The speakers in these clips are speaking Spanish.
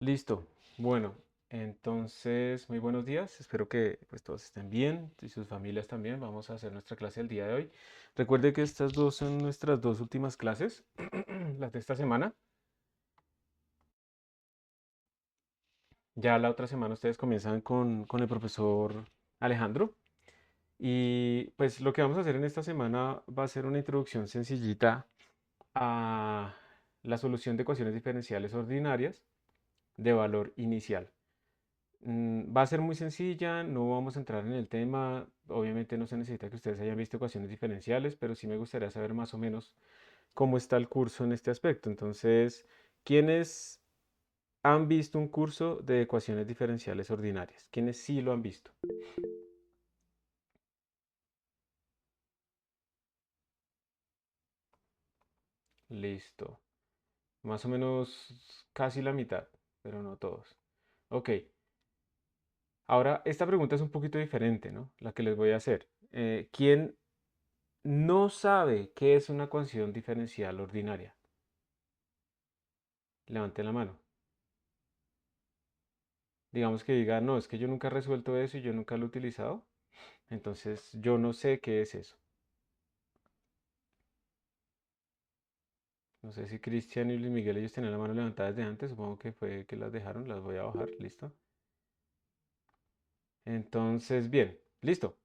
Listo. Bueno, entonces, muy buenos días. Espero que pues todos estén bien y sus familias también. Vamos a hacer nuestra clase del día de hoy. Recuerde que estas dos son nuestras dos últimas clases, las de esta semana. Ya la otra semana ustedes comienzan con el profesor Alejandro. Y pues lo que vamos a hacer en esta semana va a ser una introducción sencillita a la solución de ecuaciones diferenciales ordinarias de valor inicial. Va a ser muy sencilla, no vamos a entrar en el tema, obviamente no se necesita que ustedes hayan visto ecuaciones diferenciales, pero sí me gustaría saber más o menos cómo está el curso en este aspecto. Entonces, ¿quiénes han visto un curso de ecuaciones diferenciales ordinarias? ¿Quiénes sí lo han visto? Listo. Más o menos casi la mitad, pero no todos. Ok, ahora esta pregunta es un poquito diferente, ¿no? La que les voy a hacer. ¿Quién no sabe qué es una ecuación diferencial ordinaria? Levante la mano. Digamos que diga, no, es que yo nunca he resuelto eso y yo nunca lo he utilizado. Entonces yo no sé qué es eso. No sé si Cristian y Luis Miguel ellos tenían la mano levantada desde antes. Supongo que fue que las dejaron. Las voy a bajar. Listo. Entonces, bien. Listo.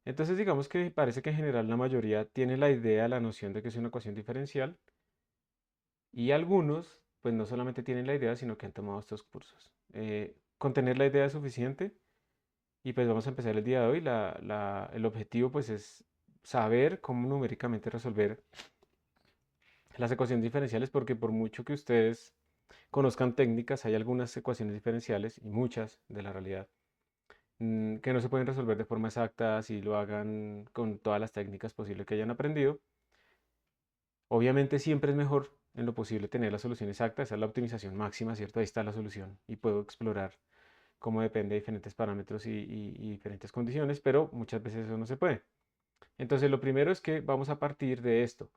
Entonces digamos que parece que en general la mayoría tiene la idea, la noción de que es una ecuación diferencial. Y algunos, pues no solamente tienen la idea, sino que han tomado estos cursos. Con tener la idea es suficiente. Y pues vamos a empezar el día de hoy. El objetivo pues es saber cómo numéricamente resolver las ecuaciones diferenciales, porque por mucho que ustedes conozcan técnicas, hay algunas ecuaciones diferenciales y muchas de la realidad que no se pueden resolver de forma exacta si lo hagan con todas las técnicas posibles que hayan aprendido. Obviamente siempre es mejor en lo posible tener la solución exacta, esa es la optimización máxima, ¿cierto? Ahí está la solución y puedo explorar cómo depende de diferentes parámetros y diferentes condiciones, pero muchas veces eso no se puede. Entonces, lo primero es que vamos a partir de esto,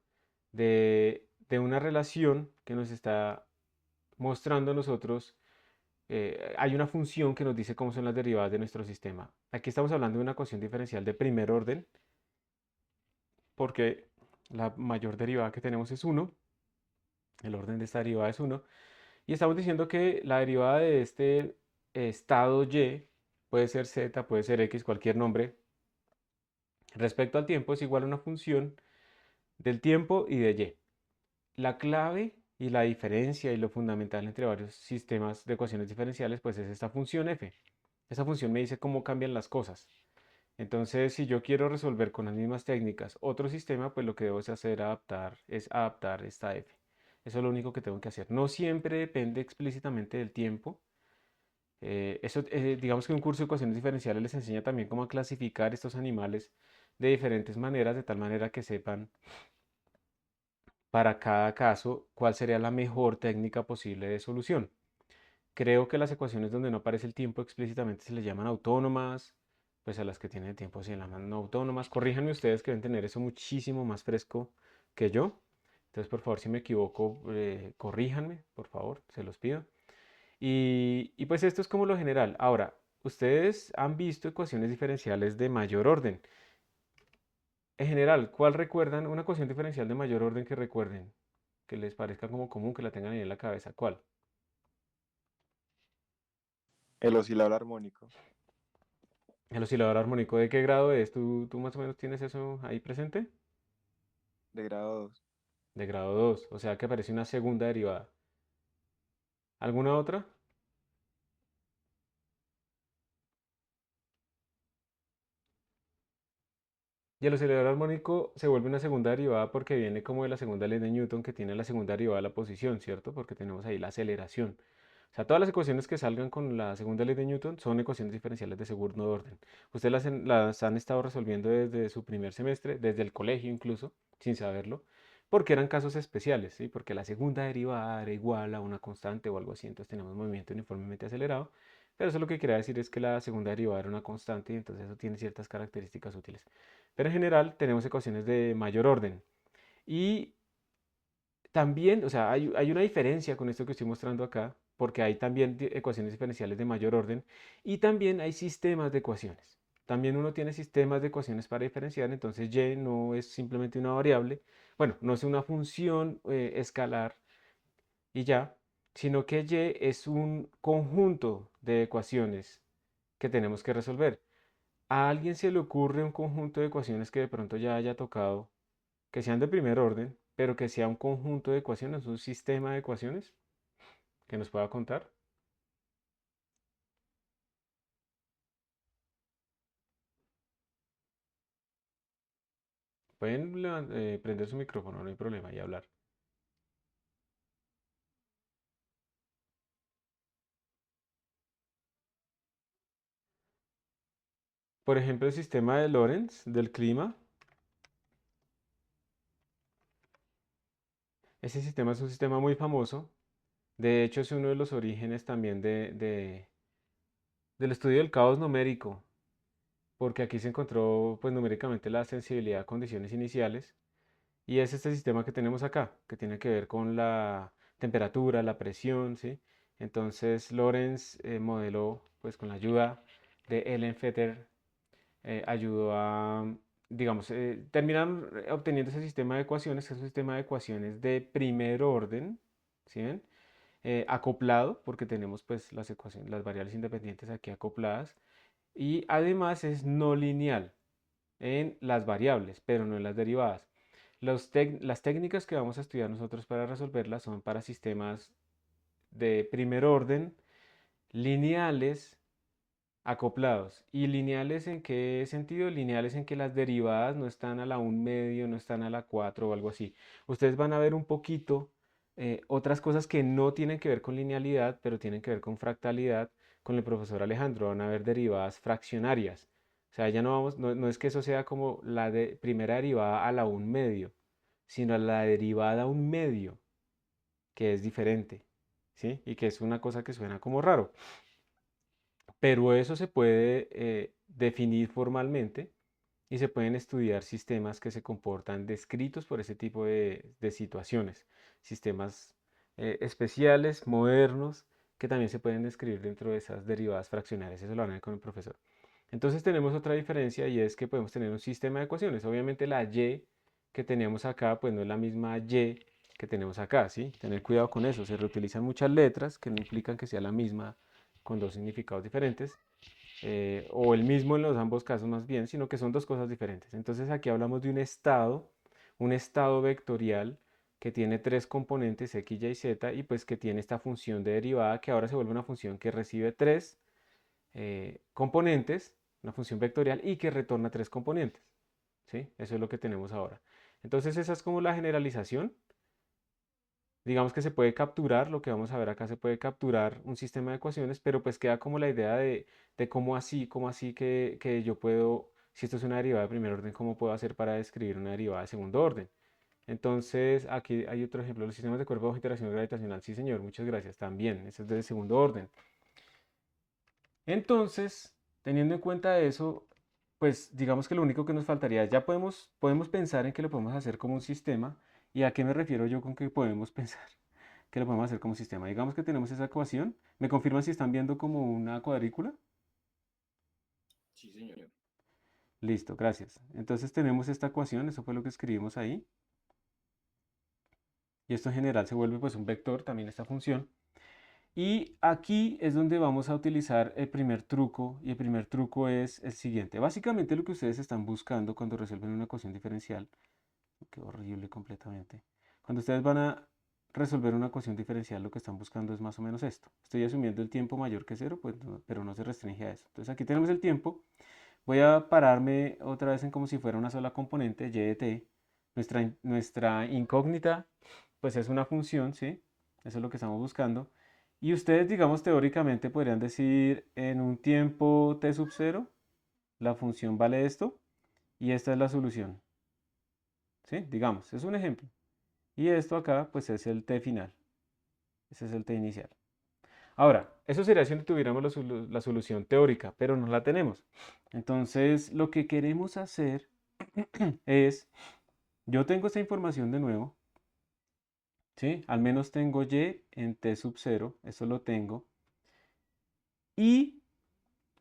de una relación que nos está mostrando a nosotros. Hay una función que nos dice cómo son las derivadas de nuestro sistema. Aquí estamos hablando de una ecuación diferencial de primer orden, porque la mayor derivada que tenemos es uno, el orden de esta derivada es uno, y estamos diciendo que la derivada de este estado y, puede ser z, puede ser x, cualquier nombre, respecto al tiempo es igual a una función del tiempo y de y. La clave y la diferencia y lo fundamental entre varios sistemas de ecuaciones diferenciales pues es esta función f. Esa función me dice cómo cambian las cosas. Entonces, si yo quiero resolver con las mismas técnicas otro sistema, pues lo que debo es adaptar esta f. Eso es lo único que tengo que hacer. No siempre depende explícitamente del tiempo. Digamos que un curso de ecuaciones diferenciales les enseña también cómo clasificar estos animales de diferentes maneras, de tal manera que sepan para cada caso cuál sería la mejor técnica posible de solución. Creo que las ecuaciones donde no aparece el tiempo explícitamente se les llaman autónomas, pues a las que tienen el tiempo se llaman no autónomas. Corríjanme ustedes que deben tener eso muchísimo más fresco que yo. Entonces, por favor, si me equivoco, corríjanme, por favor, se los pido. Y pues esto es como lo general. Ahora, ustedes han visto ecuaciones diferenciales de mayor orden. En general, ¿cuál recuerdan? Una ecuación diferencial de mayor orden que recuerden, que les parezca como común, que la tengan ahí en la cabeza. ¿Cuál? El oscilador armónico El oscilador armónico, ¿de qué grado es? ¿Tú más o menos tienes eso ahí presente? de grado 2. De grado 2, o sea que aparece una segunda derivada. ¿Alguna otra? Y el oscilador armónico se vuelve una segunda derivada porque viene como de la segunda ley de Newton que tiene la segunda derivada de la posición, ¿cierto? Porque tenemos ahí la aceleración. O sea, todas las ecuaciones que salgan con la segunda ley de Newton son ecuaciones diferenciales de segundo orden. Ustedes las han estado resolviendo desde su primer semestre, desde el colegio incluso, sin saberlo, porque eran casos especiales, ¿sí? Porque la segunda derivada era igual a una constante o algo así, entonces tenemos movimiento uniformemente acelerado. Pero eso lo que quería decir es que la segunda derivada era una constante y entonces eso tiene ciertas características útiles. Pero en general tenemos ecuaciones de mayor orden. Y también, o sea, hay una diferencia con esto que estoy mostrando acá. porque hay también ecuaciones diferenciales de mayor orden y también hay sistemas de ecuaciones. También uno tiene sistemas de ecuaciones para diferenciar, entonces y no es simplemente una variable, bueno, no es una función escalar y ya, sino que y es un conjunto de ecuaciones que tenemos que resolver. ¿A alguien se le ocurre un conjunto de ecuaciones que de pronto ya haya tocado, que sean de primer orden, pero que sea un conjunto de ecuaciones, un sistema de ecuaciones que nos pueda contar? Pueden prender su micrófono, no hay problema, y hablar. Por ejemplo, el sistema de Lorentz del clima. Ese sistema es un sistema muy famoso. De hecho, es uno de los orígenes también del estudio del caos numérico, porque aquí se encontró pues numéricamente la sensibilidad a condiciones iniciales. Y es este sistema que tenemos acá, que tiene que ver con la temperatura, la presión, ¿sí? Entonces Lorentz modeló, pues con la ayuda de Ellen Fetter, ayudó a, digamos, terminan obteniendo ese sistema de ecuaciones, que es un sistema de ecuaciones de primer orden, ¿sí ven? Acoplado, porque tenemos pues las ecuaciones, las variables independientes aquí acopladas, y además es no lineal en las variables, pero no en las derivadas. Las técnicas que vamos a estudiar nosotros para resolverlas son para sistemas de primer orden, lineales, acoplados. ¿Y lineales en qué sentido? Lineales en que las derivadas no están a la un medio, no están a la 4 o algo así. Ustedes van a ver un poquito otras cosas que no tienen que ver con linealidad, pero tienen que ver con fractalidad con el profesor Alejandro. Van a ver derivadas fraccionarias. O sea, ya no vamos, no es que eso sea como la primera derivada a la un medio, sino a la derivada a un medio, que es diferente, ¿sí? Y que es una cosa que suena como raro. Pero eso se puede definir formalmente y se pueden estudiar sistemas que se comportan descritos por ese tipo de situaciones. Sistemas especiales, modernos, que también se pueden describir dentro de esas derivadas fraccionarias. Eso lo van a ver con el profesor. Entonces tenemos otra diferencia y es que podemos tener un sistema de ecuaciones. Obviamente la y que tenemos acá, pues no es la misma y que tenemos acá, ¿sí? Tener cuidado con eso. Se reutilizan muchas letras que no implican que sea la misma con dos significados diferentes, o el mismo en los ambos casos más bien, sino que son dos cosas diferentes. Entonces aquí hablamos de un estado vectorial que tiene tres componentes, x, y, z, y pues que tiene esta función de derivada que ahora se vuelve una función que recibe tres componentes, una función vectorial, y que retorna tres componentes. ¿Sí? Eso es lo que tenemos ahora. Entonces esa es como la generalización. Digamos que se puede capturar, lo que vamos a ver acá, se puede capturar un sistema de ecuaciones, pero pues queda como la idea de cómo así que yo puedo, si esto es una derivada de primer orden, cómo puedo hacer para describir una derivada de segundo orden. Entonces, aquí hay otro ejemplo, los sistemas de cuerpo bajo interacción gravitacional. Sí, señor, muchas gracias. También, eso es de segundo orden. Entonces, teniendo en cuenta eso, pues digamos que lo único que nos faltaría, ya podemos pensar en que lo podemos hacer como un sistema. ¿Y a qué me refiero yo con que podemos pensar que lo podemos hacer como sistema? Digamos que tenemos esa ecuación. ¿Me confirman si están viendo como una cuadrícula? Sí, señor. Listo, gracias. Entonces tenemos esta ecuación, eso fue lo que escribimos ahí. Y esto en general se vuelve pues un vector, también esta función. Y aquí es donde vamos a utilizar el primer truco, y el primer truco es el siguiente. Básicamente lo que ustedes están buscando cuando resuelven una ecuación diferencial, qué horrible completamente. Cuando ustedes van a resolver una ecuación diferencial, lo que están buscando es más o menos esto. Estoy asumiendo el tiempo mayor que cero, pues pero no se restringe a eso. Entonces aquí tenemos el tiempo. Voy a pararme otra vez en como si fuera una sola componente, y de t. Nuestra incógnita, pues es una función, ¿sí? Eso es lo que estamos buscando. Y ustedes, digamos, teóricamente podrían decir en un tiempo t sub 0, la función vale esto, y esta es la solución, ¿sí? Digamos, es un ejemplo. Y esto acá, pues es el t final. Ese es el t inicial. Ahora, eso sería si no tuviéramos la solución teórica, pero no la tenemos. Entonces, lo que queremos hacer es, yo tengo esta información de nuevo, ¿sí? Al menos tengo y en t sub 0, eso lo tengo. Y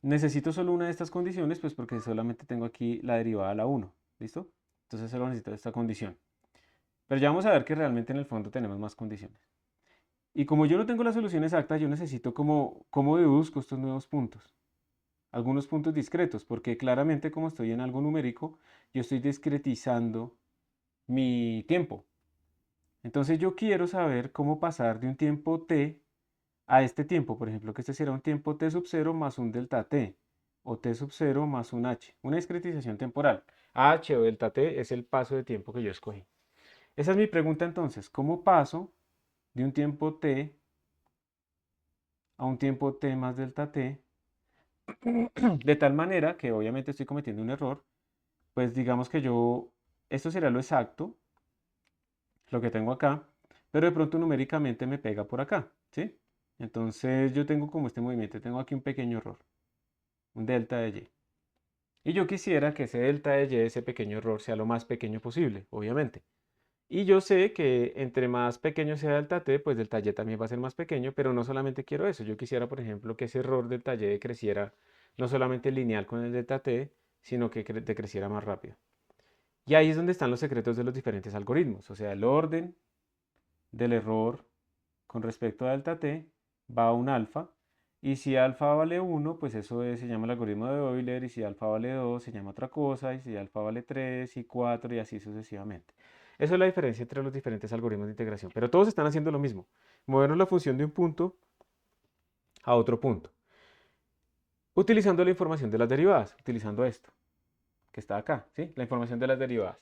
necesito solo una de estas condiciones, pues porque solamente tengo aquí la derivada a la 1, ¿listo? Entonces solo necesito esta condición. Pero ya vamos a ver que realmente en el fondo tenemos más condiciones. Y como yo no tengo la solución exacta, yo necesito cómo deduzco estos nuevos puntos. Algunos puntos discretos, porque claramente como estoy en algo numérico, yo estoy discretizando mi tiempo. Entonces yo quiero saber cómo pasar de un tiempo t a este tiempo. Por ejemplo, que este será un tiempo t sub 0 más un delta t, o t sub 0 más un h. Una discretización temporal. H o delta t es el paso de tiempo que yo escogí. Esa es mi pregunta entonces. ¿Cómo paso de un tiempo t a un tiempo t más delta t? De tal manera que obviamente estoy cometiendo un error. Pues digamos que esto será lo exacto, lo que tengo acá, pero de pronto numéricamente me pega por acá, ¿sí? Entonces yo tengo como este movimiento, tengo aquí un pequeño error, un delta de y. Y yo quisiera que ese delta de y, ese pequeño error, sea lo más pequeño posible, obviamente. Y yo sé que entre más pequeño sea delta t, pues delta y también va a ser más pequeño, pero no solamente quiero eso. Yo quisiera, por ejemplo, que ese error delta y creciera no solamente lineal con el delta t, sino que decreciera más rápido. Y ahí es donde están los secretos de los diferentes algoritmos. O sea, el orden del error con respecto a delta t va a un alfa. Y si alfa vale 1, pues se llama el algoritmo de Euler. Y si alfa vale 2, se llama otra cosa. Y si alfa vale 3 y 4 y así sucesivamente. Eso es la diferencia entre los diferentes algoritmos de integración. Pero todos están haciendo lo mismo. Movernos la función de un punto a otro punto. Utilizando la información de las derivadas. Utilizando esto, que está acá. ¿Sí? La información de las derivadas.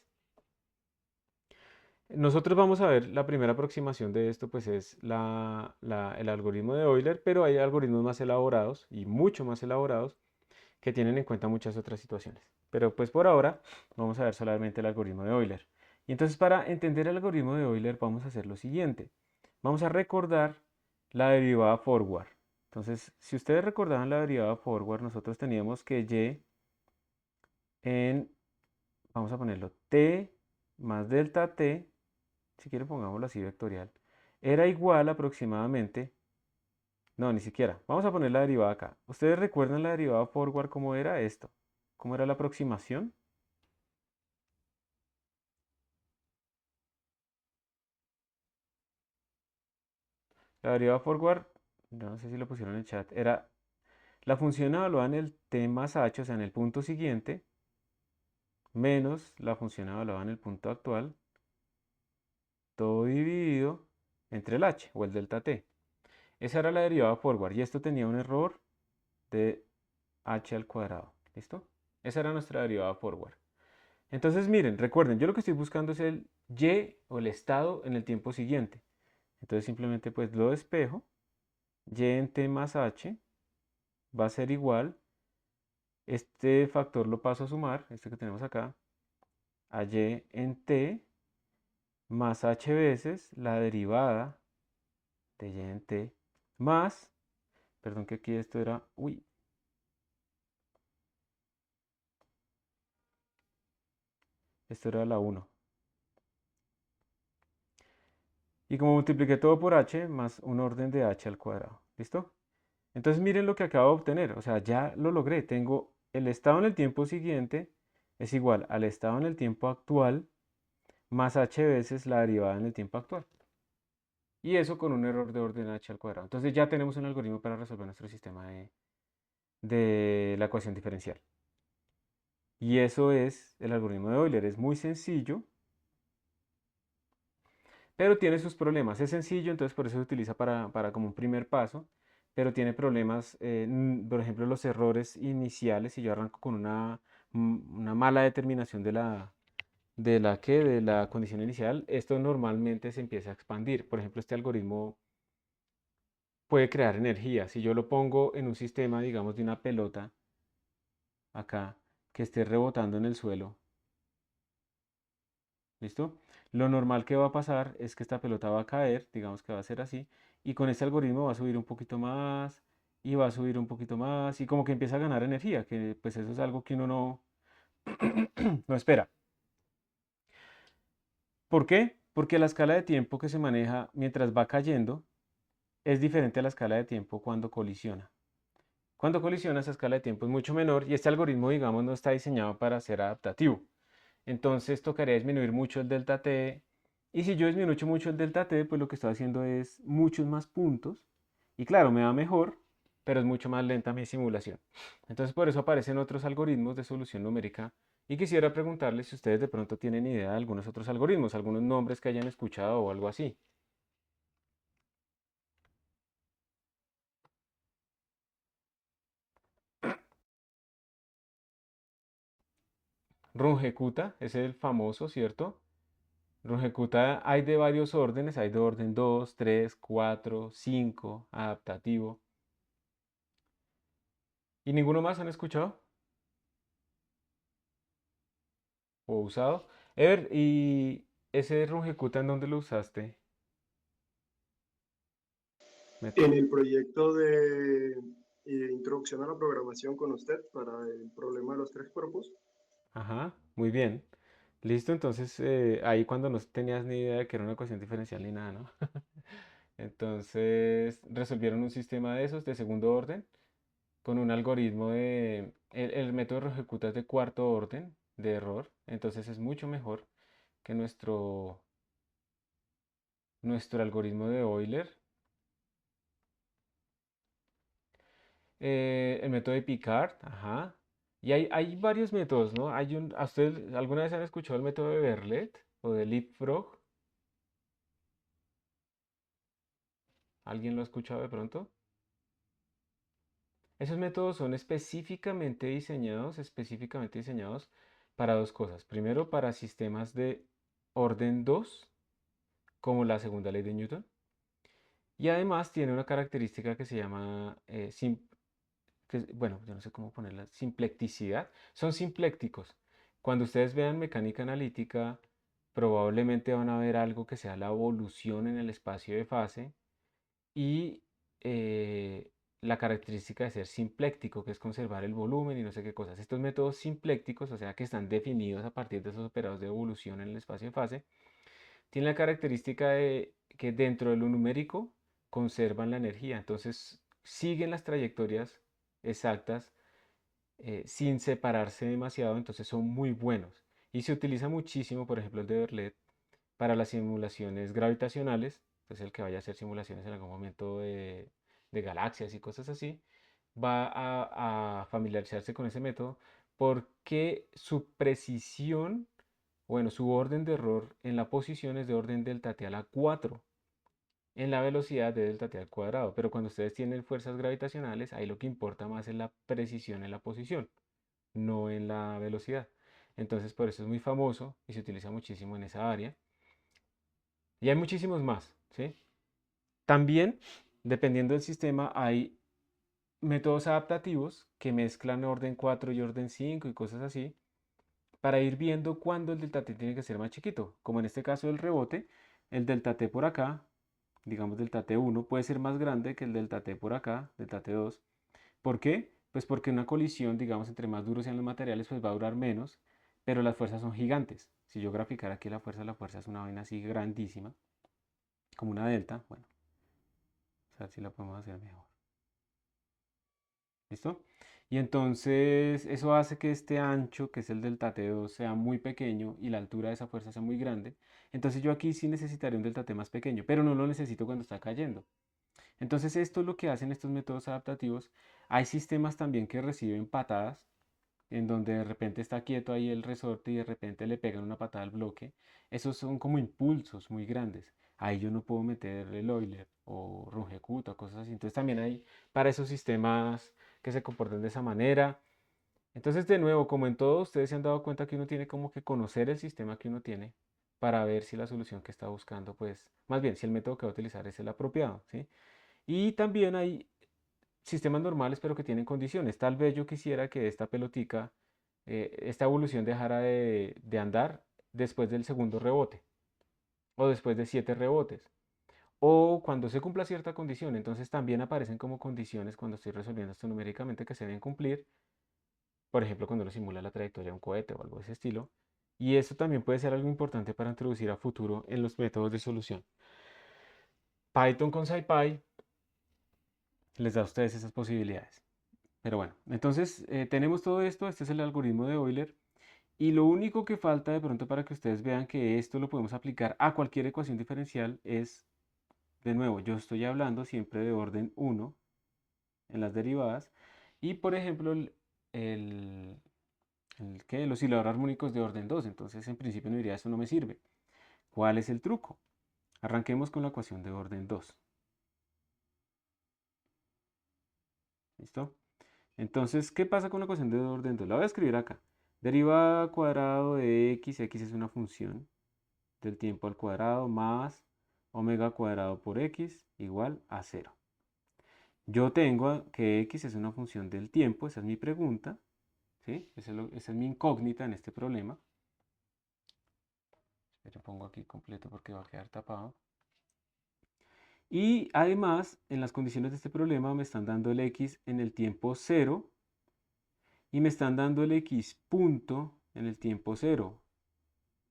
Nosotros vamos a ver la primera aproximación de esto, pues es el algoritmo de Euler, pero hay algoritmos más elaborados y mucho más elaborados que tienen en cuenta muchas otras situaciones. Pero pues por ahora vamos a ver solamente el algoritmo de Euler. Y entonces para entender el algoritmo de Euler vamos a hacer lo siguiente. Vamos a recordar la derivada forward. Entonces, si ustedes recordaban la derivada forward, nosotros teníamos que y vamos a ponerlo, t más delta t, si quieren pongámoslo así vectorial, era igual aproximadamente, no, ni siquiera, vamos a poner la derivada acá. ¿Ustedes recuerdan la derivada forward cómo era esto? ¿Cómo era la aproximación? La derivada forward, yo no sé si lo pusieron en el chat, era la función evaluada en el t más h, o sea, en el punto siguiente, menos la función evaluada en el punto actual, todo dividido entre el h, o el delta t. Esa era la derivada forward, y esto tenía un error de h al cuadrado. ¿Listo? Esa era nuestra derivada forward. Entonces, miren, recuerden, yo lo que estoy buscando es el y o el estado en el tiempo siguiente. Entonces, simplemente pues lo despejo. Y en t más h va a ser igual. Este factor lo paso a sumar, este que tenemos acá, a y en t más h veces la derivada de y en t más, perdón que aquí esto era, uy, esto era la 1. Y como multipliqué todo por h, más un orden de h al cuadrado. ¿Listo? Entonces miren lo que acabo de obtener. O sea, ya lo logré. Tengo el estado en el tiempo siguiente es igual al estado en el tiempo actual más h veces la derivada en el tiempo actual. Y eso con un error de orden h al cuadrado. Entonces ya tenemos un algoritmo para resolver nuestro sistema de la ecuación diferencial. Y eso es el algoritmo de Euler. Es muy sencillo, pero tiene sus problemas. Es sencillo, entonces por eso se utiliza para como un primer paso, pero tiene problemas, por ejemplo, los errores iniciales. Si yo arranco con una mala determinación de la condición inicial, esto normalmente se empieza a expandir. Por ejemplo, este algoritmo puede crear energía. Si yo lo pongo en un sistema, digamos, de una pelota acá, que esté rebotando en el suelo, ¿listo? Lo normal que va a pasar es que esta pelota va a caer, digamos que va a ser así, y con este algoritmo va a subir un poquito más, y va a subir un poquito más, y como que empieza a ganar energía, que pues eso es algo que uno no espera. ¿Por qué? Porque la escala de tiempo que se maneja mientras va cayendo es diferente a la escala de tiempo cuando colisiona. Cuando colisiona, esa escala de tiempo es mucho menor y este algoritmo, digamos, no está diseñado para ser adaptativo. Entonces tocaría disminuir mucho el delta t. Y si yo disminuyo mucho el delta t, pues lo que estoy haciendo es muchos más puntos. Y claro, me va mejor, pero es mucho más lenta mi simulación. Entonces por eso aparecen otros algoritmos de solución numérica. Y quisiera preguntarles si ustedes de pronto tienen idea de algunos otros algoritmos, algunos nombres que hayan escuchado o algo así. Rungecuta es el famoso, ¿cierto? Rungecuta hay de varios órdenes, hay de orden 2, 3, 4, 5, adaptativo. ¿Y ninguno más han escuchado o usado? Ever, ¿y ese Rungecuta en dónde lo usaste? En Método. el proyecto de introducción a la programación con usted para el problema de los tres cuerpos. Ajá, muy bien. Listo, entonces ahí cuando no tenías ni idea de que era una ecuación diferencial ni nada, ¿no? Entonces resolvieron un sistema de esos de segundo orden con un algoritmo de... El método de Runge-Kutta es de cuarto orden de error, entonces es mucho mejor que nuestro algoritmo de Euler. El método de Picard, ajá. Y hay varios métodos, ¿no? ¿A ustedes alguna vez han escuchado el método de Verlet o de Leapfrog? ¿Alguien lo ha escuchado de pronto? Esos métodos son específicamente diseñados para dos cosas. Primero, para sistemas de orden 2, como la segunda ley de Newton. Y además tiene una característica que se llama, bueno, yo no sé cómo ponerla, simplecticidad. Son simplécticos. Cuando ustedes vean mecánica analítica, probablemente van a ver algo que sea la evolución en el espacio de fase y la característica de ser simpléctico, que es conservar el volumen y no sé qué cosas. Estos métodos simplécticos, o sea que están definidos a partir de esos operados de evolución en el espacio de fase, tienen la característica de que dentro de lo numérico conservan la energía. Entonces siguen las trayectorias exactas sin separarse demasiado, entonces son muy buenos. Y se utiliza muchísimo, por ejemplo, el de Verlet para las simulaciones gravitacionales, pues el que vaya a hacer simulaciones en algún momento de galaxias y cosas así, va a familiarizarse con ese método porque su precisión, bueno, su orden de error en la posición es de orden delta t a la 4 en la velocidad de delta t al cuadrado. Pero cuando ustedes tienen fuerzas gravitacionales, ahí lo que importa más es la precisión en la posición, no en la velocidad. Entonces, por eso es muy famoso y se utiliza muchísimo en esa área. Y hay muchísimos más, ¿sí? También, dependiendo del sistema, hay métodos adaptativos que mezclan orden 4 y orden 5 y cosas así, para ir viendo cuándo el delta t tiene que ser más chiquito. Como en este caso del rebote, el delta t por acá, digamos delta t1, puede ser más grande que el delta t por acá, delta t2. ¿Por qué? Pues porque una colisión, digamos, entre más duros sean los materiales, pues va a durar menos, pero las fuerzas son gigantes. Si yo graficara aquí la fuerza es una vaina así grandísima, como una delta. Bueno, a ver si la podemos hacer mejor. ¿Listo? Y entonces eso hace que este ancho, que es el delta T2, sea muy pequeño y la altura de esa fuerza sea muy grande. Entonces yo aquí sí necesitaría un delta T más pequeño, pero no lo necesito cuando está cayendo. Entonces esto es lo que hacen estos métodos adaptativos. Hay sistemas también que reciben patadas, en donde de repente está quieto ahí el resorte y de repente le pegan una patada al bloque. Esos son como impulsos muy grandes. Ahí yo no puedo meter el Euler o Runge-Kutta o cosas así. Entonces también hay para esos sistemas que se comportan de esa manera. Entonces de nuevo, como en todo, ustedes se han dado cuenta que uno tiene como que conocer el sistema que uno tiene para ver si la solución que está buscando, pues, más bien, si el método que va a utilizar es el apropiado, ¿sí? Y también hay sistemas normales, pero que tienen condiciones. Tal vez yo quisiera que esta pelotica, esta evolución dejara de andar después del segundo rebote o después de 7 rebotes. O cuando se cumpla cierta condición, entonces también aparecen como condiciones cuando estoy resolviendo esto numéricamente que se deben cumplir. Por ejemplo, cuando uno simula la trayectoria de un cohete o algo de ese estilo. Y eso también puede ser algo importante para introducir a futuro en los métodos de solución. Python con SciPy les da a ustedes esas posibilidades. Pero bueno, entonces tenemos todo esto, este es el algoritmo de Euler. Y lo único que falta de pronto para que ustedes vean que esto lo podemos aplicar a cualquier ecuación diferencial es, de nuevo, yo estoy hablando siempre de orden 1 en las derivadas. Y por ejemplo, el, el oscilador armónico es de orden 2. Entonces en principio no diría eso no me sirve. ¿Cuál es el truco? Arranquemos con la ecuación de orden 2. ¿Listo? Entonces, ¿qué pasa con la ecuación de orden 2? La voy a escribir acá. Derivada cuadrado de x es una función del tiempo al cuadrado más omega cuadrado por x igual a 0. Yo tengo que x es una función del tiempo, esa es mi pregunta, ¿sí? Esa es mi incógnita en este problema. Yo pongo aquí completo porque va a quedar tapado. Y además, en las condiciones de este problema me están dando el x en el tiempo 0 y me están dando el x punto en el tiempo 0.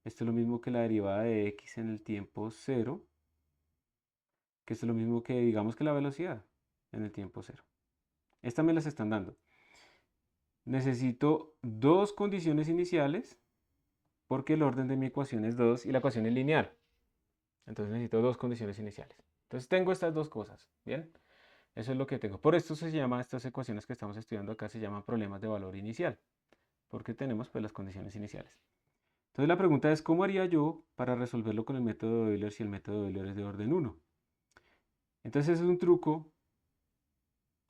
Esto es lo mismo que la derivada de x en el tiempo 0, que esto es lo mismo que digamos que la velocidad en el tiempo 0. Esta me las están dando. Necesito dos condiciones iniciales porque el orden de mi ecuación es 2 y la ecuación es lineal. Entonces necesito dos condiciones iniciales. Entonces tengo estas dos cosas, ¿bien? Eso es lo que tengo. Por esto se llama, estas ecuaciones que estamos estudiando acá se llaman problemas de valor inicial, porque tenemos pues las condiciones iniciales. Entonces la pregunta es, ¿cómo haría yo para resolverlo con el método de Euler si el método de Euler es de orden 1? Entonces es un truco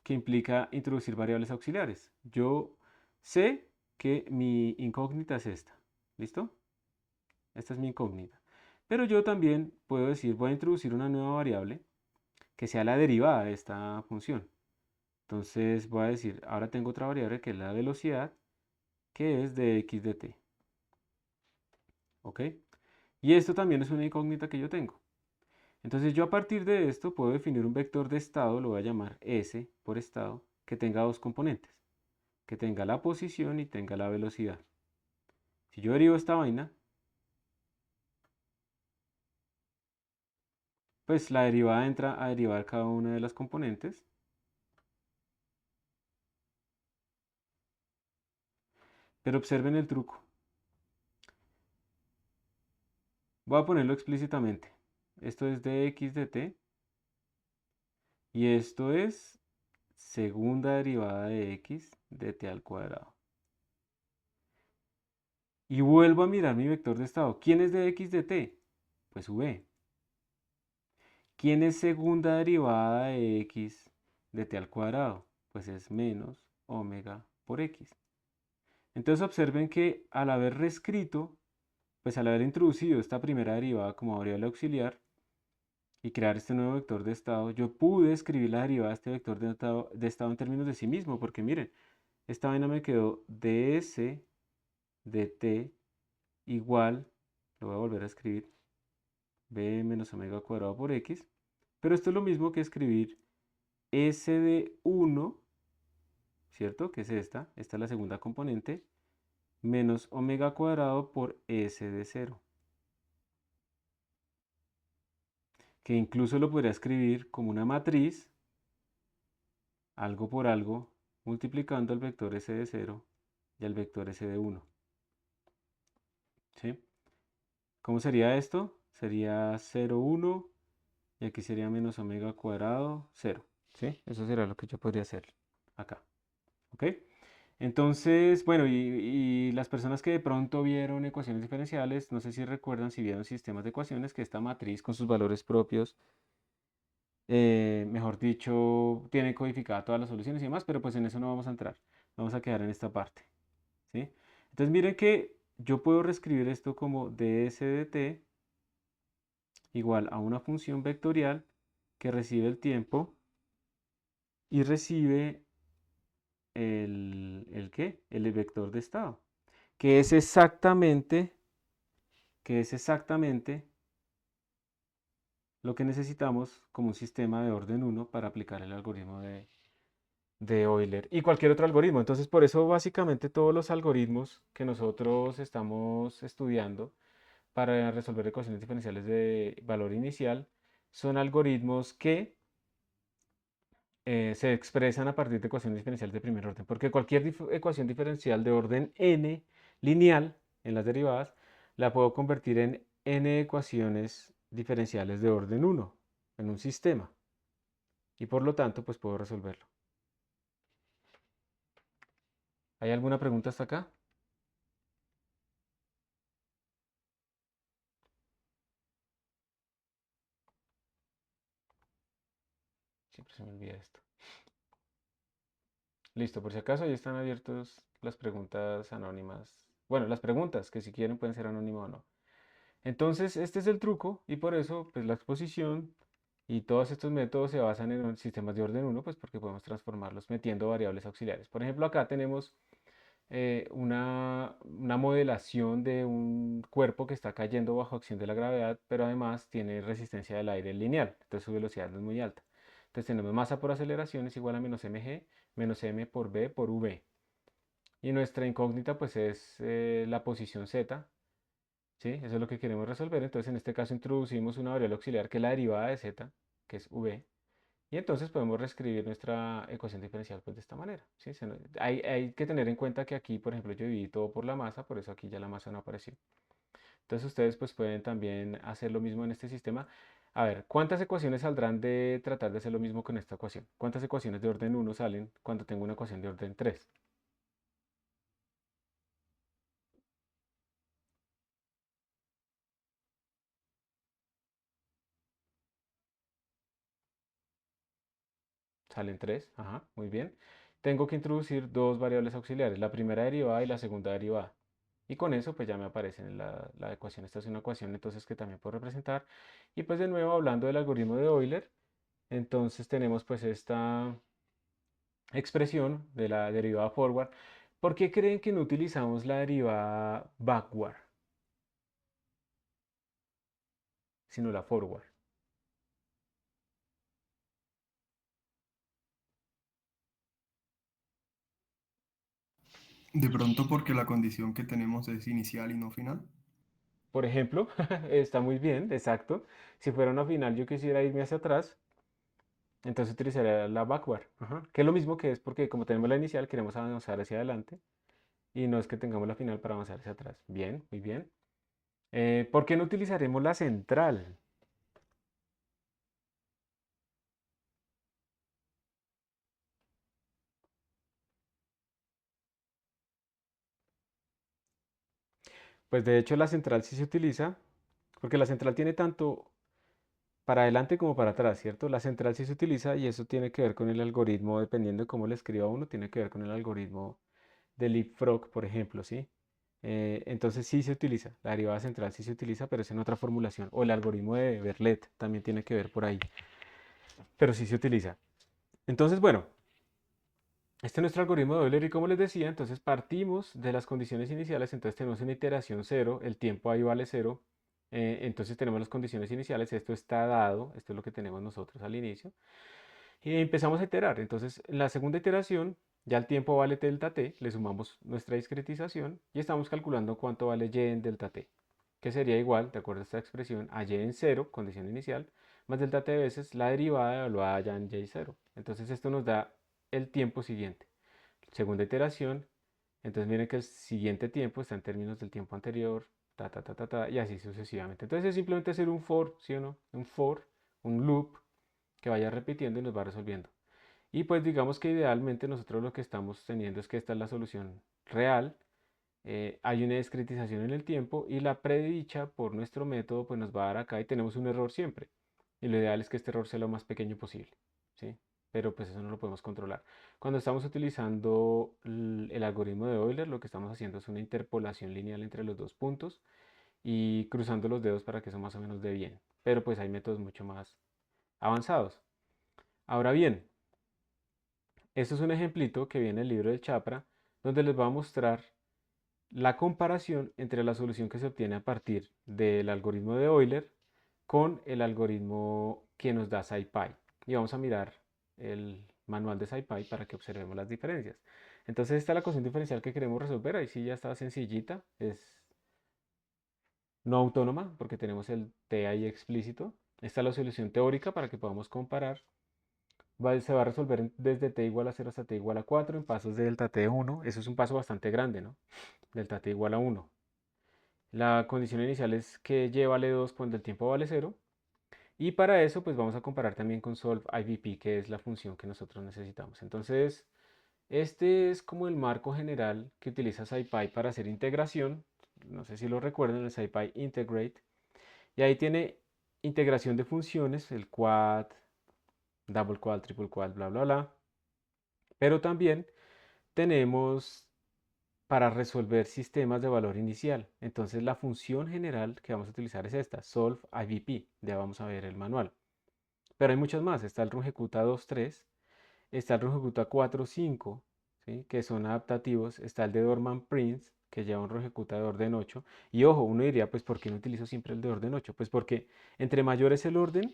que implica introducir variables auxiliares. Yo sé que mi incógnita es esta, ¿listo? Esta es mi incógnita. Pero yo también puedo decir, voy a introducir una nueva variable que sea la derivada de esta función. Entonces voy a decir, ahora tengo otra variable que es la velocidad, que es de x de t. ¿Ok? Y esto también es una incógnita que yo tengo. Entonces yo a partir de esto puedo definir un vector de estado, lo voy a llamar S por estado, que tenga dos componentes, que tenga la posición y tenga la velocidad. Si yo derivo esta vaina, pues la derivada entra a derivar cada una de las componentes. Pero observen el truco. Voy a ponerlo explícitamente. Esto es de x de t y esto es segunda derivada de x de t al cuadrado. Y vuelvo a mirar mi vector de estado. ¿Quién es de x de t? Pues v. ¿Quién es segunda derivada de x de t al cuadrado? Pues es menos omega por x. Entonces observen que al haber reescrito, pues al haber introducido esta primera derivada como variable auxiliar y crear este nuevo vector de estado, yo pude escribir la derivada de este vector de estado en términos de sí mismo, porque miren, esta vaina me quedó ds de t igual, lo voy a volver a escribir, b menos omega cuadrado por x, pero esto es lo mismo que escribir s de 1, ¿cierto? Que es esta es la segunda componente, menos omega cuadrado por s de 0. Que incluso lo podría escribir como una matriz, algo por algo, multiplicando el vector s de 0 y el vector s de 1. ¿Sí? ¿Cómo sería esto? Sería 0, 1 y aquí sería menos omega cuadrado 0. ¿Sí? Eso sería lo que yo podría hacer acá. ¿Ok? Entonces, bueno, y las personas que de pronto vieron ecuaciones diferenciales, no sé si recuerdan si vieron sistemas de ecuaciones, que esta matriz con sus valores propios, mejor dicho, tiene codificada todas las soluciones y demás, pero pues en eso no vamos a entrar. Vamos a quedar en esta parte. ¿Sí? Entonces miren que yo puedo reescribir esto como ds de t igual a una función vectorial que recibe el tiempo y recibe ¿el qué? El vector de estado, que es exactamente, que es exactamente lo que necesitamos como un sistema de orden 1 para aplicar el algoritmo de Euler y cualquier otro algoritmo. Entonces, por eso básicamente todos los algoritmos que nosotros estamos estudiando para resolver ecuaciones diferenciales de valor inicial son algoritmos que se expresan a partir de ecuaciones diferenciales de primer orden, porque cualquier ecuación diferencial de orden n lineal en las derivadas la puedo convertir en n ecuaciones diferenciales de orden 1 en un sistema y por lo tanto pues puedo resolverlo. ¿Hay alguna pregunta hasta acá? Siempre se me olvida esto. Listo, por si acaso ya están abiertos las preguntas anónimas. Bueno, las preguntas que si quieren pueden ser anónimas o no. Entonces, este es el truco y por eso pues la exposición y todos estos métodos se basan en sistemas de orden 1, pues porque podemos transformarlos metiendo variables auxiliares. Por ejemplo, acá tenemos una modelación de un cuerpo que está cayendo bajo acción de la gravedad, pero además tiene resistencia del aire lineal, entonces su velocidad no es muy alta. Entonces tenemos masa por aceleración es igual a menos mg menos m por b por v. Y nuestra incógnita pues es la posición z, ¿sí? Eso es lo que queremos resolver. Entonces en este caso introducimos una variable auxiliar que es la derivada de z, que es v. Y entonces podemos reescribir nuestra ecuación diferencial pues de esta manera, ¿sí? Hay que tener en cuenta que aquí, por ejemplo, yo dividí todo por la masa, por eso aquí ya la masa no apareció. Entonces ustedes pues pueden también hacer lo mismo en este sistema. A ver, ¿cuántas ecuaciones saldrán de tratar de hacer lo mismo con esta ecuación? ¿Cuántas ecuaciones de orden 1 salen cuando tengo una ecuación de orden 3? Salen 3, ajá, muy bien. Tengo que introducir dos variables auxiliares, la primera derivada y la segunda derivada. Y con eso pues ya me aparece en la ecuación. Esta es una ecuación entonces que también puedo representar. Y pues de nuevo hablando del algoritmo de Euler, entonces tenemos pues esta expresión de la derivada forward. ¿Por qué creen que no utilizamos la derivada backward, sino la forward? De pronto porque la condición que tenemos es inicial y no final. Por ejemplo, está muy bien, exacto. Si fuera una final yo quisiera irme hacia atrás, entonces utilizaría la backward, ajá, que es lo mismo que es porque como tenemos la inicial queremos avanzar hacia adelante y no es que tengamos la final para avanzar hacia atrás. Bien, muy bien. ¿Por qué no utilizaremos la central? Pues de hecho la central sí se utiliza, porque la central tiene tanto para adelante como para atrás, ¿cierto? La central sí se utiliza y eso tiene que ver con el algoritmo, dependiendo de cómo le escriba uno, tiene que ver con el algoritmo de Leapfrog, por ejemplo, ¿sí? Entonces sí se utiliza, la derivada central sí se utiliza, pero es en otra formulación. O el algoritmo de Verlet también tiene que ver por ahí, pero sí se utiliza. Entonces, bueno, este es nuestro algoritmo de Euler y como les decía, entonces partimos de las condiciones iniciales, entonces tenemos una iteración cero, el tiempo ahí vale cero, entonces tenemos las condiciones iniciales, esto está dado, esto es lo que tenemos nosotros al inicio, y empezamos a iterar, entonces en la segunda iteración ya el tiempo vale delta t, le sumamos nuestra discretización y estamos calculando cuánto vale y en delta t, que sería igual, de acuerdo a esta expresión, a y en cero, condición inicial, más delta t veces la derivada evaluada ya en y cero. Entonces esto nos da el tiempo siguiente. Segunda iteración, entonces miren que el siguiente tiempo está en términos del tiempo anterior, y así sucesivamente. Entonces es simplemente hacer un for, ¿sí o no? Un for, un loop que vaya repitiendo y nos va resolviendo. Y pues digamos que idealmente nosotros lo que estamos teniendo es que esta es la solución real. Hay una discretización en el tiempo y la predicha por nuestro método pues nos va a dar acá y tenemos un error siempre. Y lo ideal es que este error sea lo más pequeño posible, ¿sí? Pero pues eso no lo podemos controlar. Cuando estamos utilizando el algoritmo de Euler, lo que estamos haciendo es una interpolación lineal entre los dos puntos y cruzando los dedos para que eso más o menos dé bien. Pero pues hay métodos mucho más avanzados. Ahora bien, esto es un ejemplito que viene en el libro del Chapra, donde les voy a mostrar la comparación entre la solución que se obtiene a partir del algoritmo de Euler con el algoritmo que nos da SciPy. Y vamos a mirar manual de SciPy para que observemos las diferencias. Entonces esta es la ecuación diferencial que queremos resolver. Ahí sí ya está sencillita. Es no autónoma porque tenemos el t ahí explícito. Esta es la solución teórica para que podamos comparar. Se va a resolver desde t igual a 0 hasta t igual a 4 en pasos de delta t de 1. Eso es un paso bastante grande, ¿no? Delta t igual a 1. La condición inicial es que y vale 2 cuando el tiempo vale 0. Y para eso, pues vamos a comparar también con solve IVP, que es la función que nosotros necesitamos. Entonces, este es como el marco general que utiliza SciPy para hacer integración. No sé si lo recuerdan, el SciPy Integrate. Y ahí tiene integración de funciones, el quad, double quad, triple quad, bla, bla, bla. Pero también tenemos para resolver sistemas de valor inicial. Entonces la función general que vamos a utilizar es esta, solve IVP. Ya vamos a ver el manual. Pero hay muchas más. Está el rungecuta 2.3, está el rungecuta 4.5, ¿sí? Que son adaptativos. Está el de Dorman-Prince, que lleva un rungecuta de orden 8. Y ojo, uno diría, pues ¿por qué no utilizo siempre el de orden 8? Pues porque entre mayor es el orden,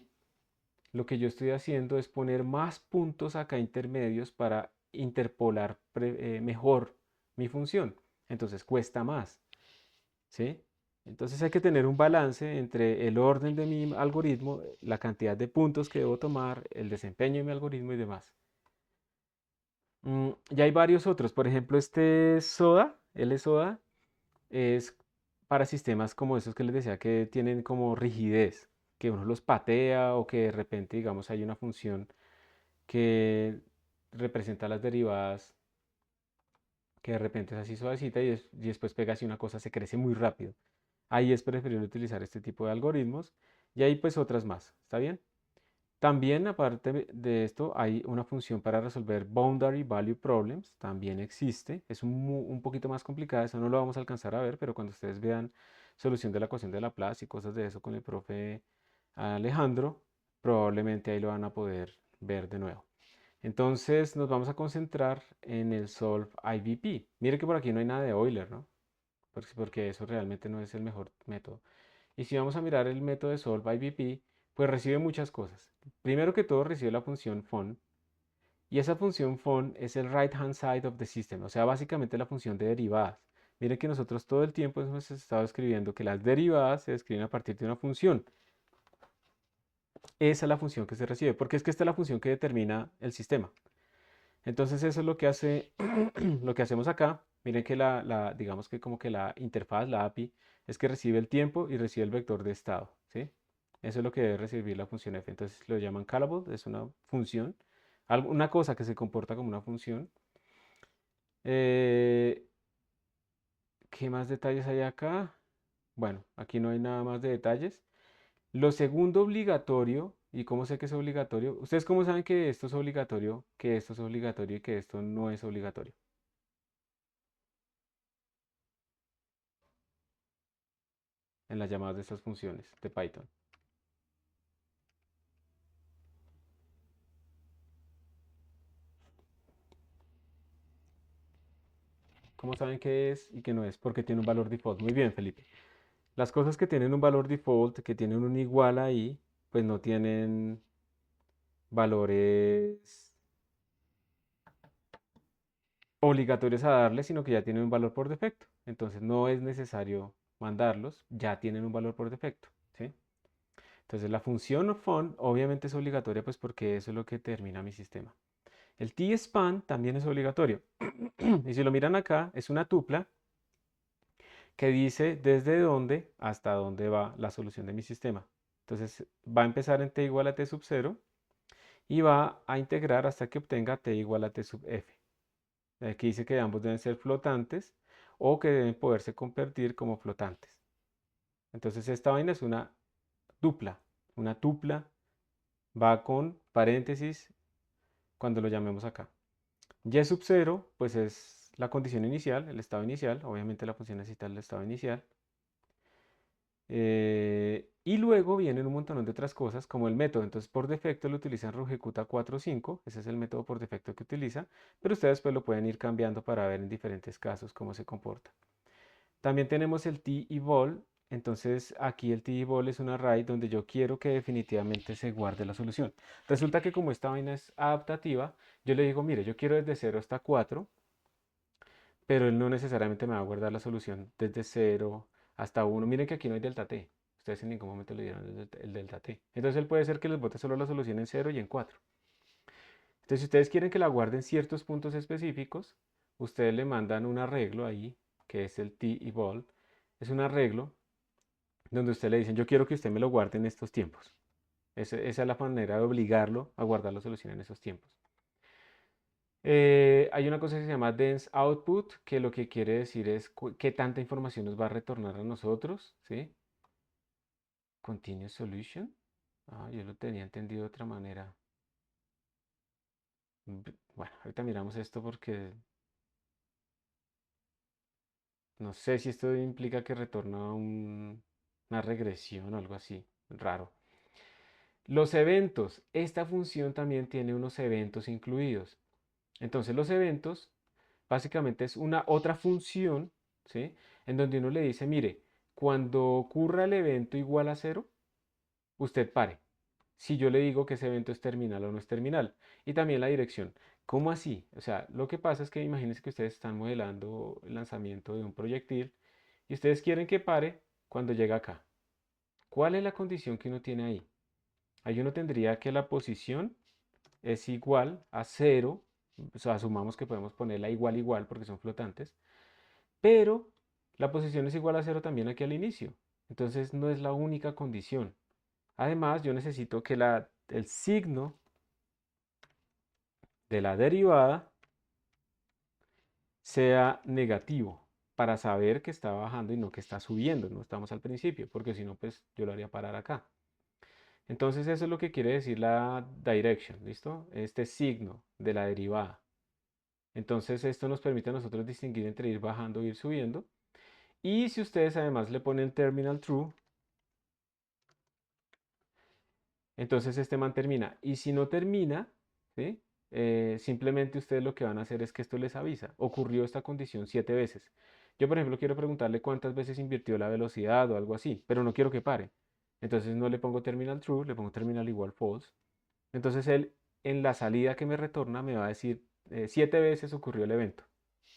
lo que yo estoy haciendo es poner más puntos acá intermedios para interpolar mejor mi función. Entonces cuesta más, ¿sí? Entonces hay que tener un balance entre el orden de mi algoritmo, la cantidad de puntos que debo tomar, el desempeño de mi algoritmo y demás. Ya hay varios otros. Por ejemplo, este SODA, LSODA, es para sistemas como esos que les decía que tienen como rigidez, que uno los patea o que de repente, digamos, hay una función que representa las derivadas, que de repente es así suavecita y después pega así una cosa, se crece muy rápido. Ahí es preferible utilizar este tipo de algoritmos y ahí pues otras más, ¿está bien? También aparte de esto hay una función para resolver boundary value problems, también existe, es un poquito más complicada, eso no lo vamos a alcanzar a ver, pero cuando ustedes vean solución de la ecuación de Laplace y cosas de eso con el profe Alejandro, probablemente ahí lo van a poder ver de nuevo. Entonces nos vamos a concentrar en el solve IVP. Mire que por aquí no hay nada de Euler, ¿no? Porque eso realmente no es el mejor método. Y si vamos a mirar el método de solve IVP, pues recibe muchas cosas. Primero que todo recibe la función fun. Y esa función fun es el right hand side of the system, o sea, básicamente la función de derivadas. Miren que nosotros todo el tiempo hemos estado escribiendo que las derivadas se escriben a partir de una función. Esa es la función que se recibe, porque es que esta es la función que determina el sistema. Entonces eso es lo que hace, lo que hacemos acá. Miren que digamos que como que la interfaz, la API, es que recibe el tiempo y recibe el vector de estado, ¿sí? Eso es lo que debe recibir la función f. Entonces lo llaman callable, es una función, una cosa que se comporta como una función. Eh, ¿Qué más detalles hay acá? Bueno, aquí no hay nada más de detalles. Lo segundo obligatorio, ¿y cómo sé que es obligatorio? ¿Ustedes cómo saben que esto es obligatorio, que esto es obligatorio y que esto no es obligatorio? En las llamadas de estas funciones de Python. ¿Cómo saben qué es y qué no es? Porque tiene un valor default. Muy bien, Felipe. Las cosas que tienen un valor default, que tienen un igual ahí, pues no tienen valores obligatorios a darle, sino que ya tienen un valor por defecto. Entonces no es necesario mandarlos, ya tienen un valor por defecto, ¿sí? Entonces la función fun obviamente es obligatoria, pues porque eso es lo que termina mi sistema. El tspan también es obligatorio. Y si lo miran acá, es una tupla que dice desde dónde hasta dónde va la solución de mi sistema. Entonces va a empezar en t igual a t sub 0 y va a integrar hasta que obtenga t igual a t sub f. Aquí dice que ambos deben ser flotantes o que deben poderse convertir como flotantes. Entonces esta vaina es una tupla. Una tupla va con paréntesis cuando lo llamemos acá. Y sub 0 pues es la condición inicial, el estado inicial. Obviamente la función necesita el estado inicial. Y luego vienen un montón de otras cosas como el método. Entonces por defecto lo utilizan rungecuta 4.5. Ese es el método por defecto que utiliza. Pero ustedes después lo pueden ir cambiando para ver en diferentes casos cómo se comporta. También tenemos el t-evol, Entonces aquí el tibol es un array donde yo quiero que definitivamente se guarde la solución. Resulta que como esta vaina es adaptativa, yo le digo, mire, yo quiero desde 0 hasta 4, pero él no necesariamente me va a guardar la solución desde 0 hasta 1. Miren que aquí no hay delta t. Ustedes en ningún momento le dieron el delta t. Entonces él puede ser que les bote solo la solución en 0 y en 4. Entonces si ustedes quieren que la guarden ciertos puntos específicos, ustedes le mandan un arreglo ahí, que es el t-eval. Es un arreglo donde usted le dicen, yo quiero que usted me lo guarde en estos tiempos. Esa es la manera de obligarlo a guardar la solución en esos tiempos. Hay una cosa que se llama dense output, que lo que quiere decir es qué tanta información nos va a retornar a nosotros, ¿sí? Continuous solution. Ah, yo lo tenía entendido de otra manera. Bueno, ahorita miramos esto porque no sé si esto implica que retorna una regresión o algo así, raro. Los eventos. Esta función también tiene unos eventos incluidos. Entonces los eventos básicamente es una otra función, ¿sí? En donde uno le dice, mire, cuando ocurra el evento igual a 0, usted pare. Si yo le digo que ese evento es terminal o no es terminal. Y también la dirección. ¿Cómo así? O sea, lo que pasa es que imagínense que ustedes están modelando el lanzamiento de un proyectil y ustedes quieren que pare cuando llega acá. ¿Cuál es la condición que uno tiene ahí? Ahí uno tendría que la posición es igual a 0. O sea, asumamos que podemos ponerla igual igual porque son flotantes. Pero la posición es igual a 0 también aquí al inicio. Entonces no es la única condición. Además, yo necesito que el signo de la derivada sea negativo para saber que está bajando y no que está subiendo. No estamos al principio, porque si no, pues yo lo haría parar acá. Entonces eso es lo que quiere decir la direction, ¿listo? Este signo de la derivada. Entonces esto nos permite a nosotros distinguir entre ir bajando e ir subiendo. Y si ustedes además le ponen terminal true, entonces este man termina. Y si no termina, ¿sí? Simplemente ustedes lo que van a hacer es que esto les avisa. Ocurrió esta condición 7 veces. Yo, por ejemplo, quiero preguntarle cuántas veces invirtió la velocidad o algo así, pero no quiero que pare. Entonces no le pongo terminal true, le pongo terminal igual false. Entonces él en la salida que me retorna me va a decir 7 veces ocurrió el evento,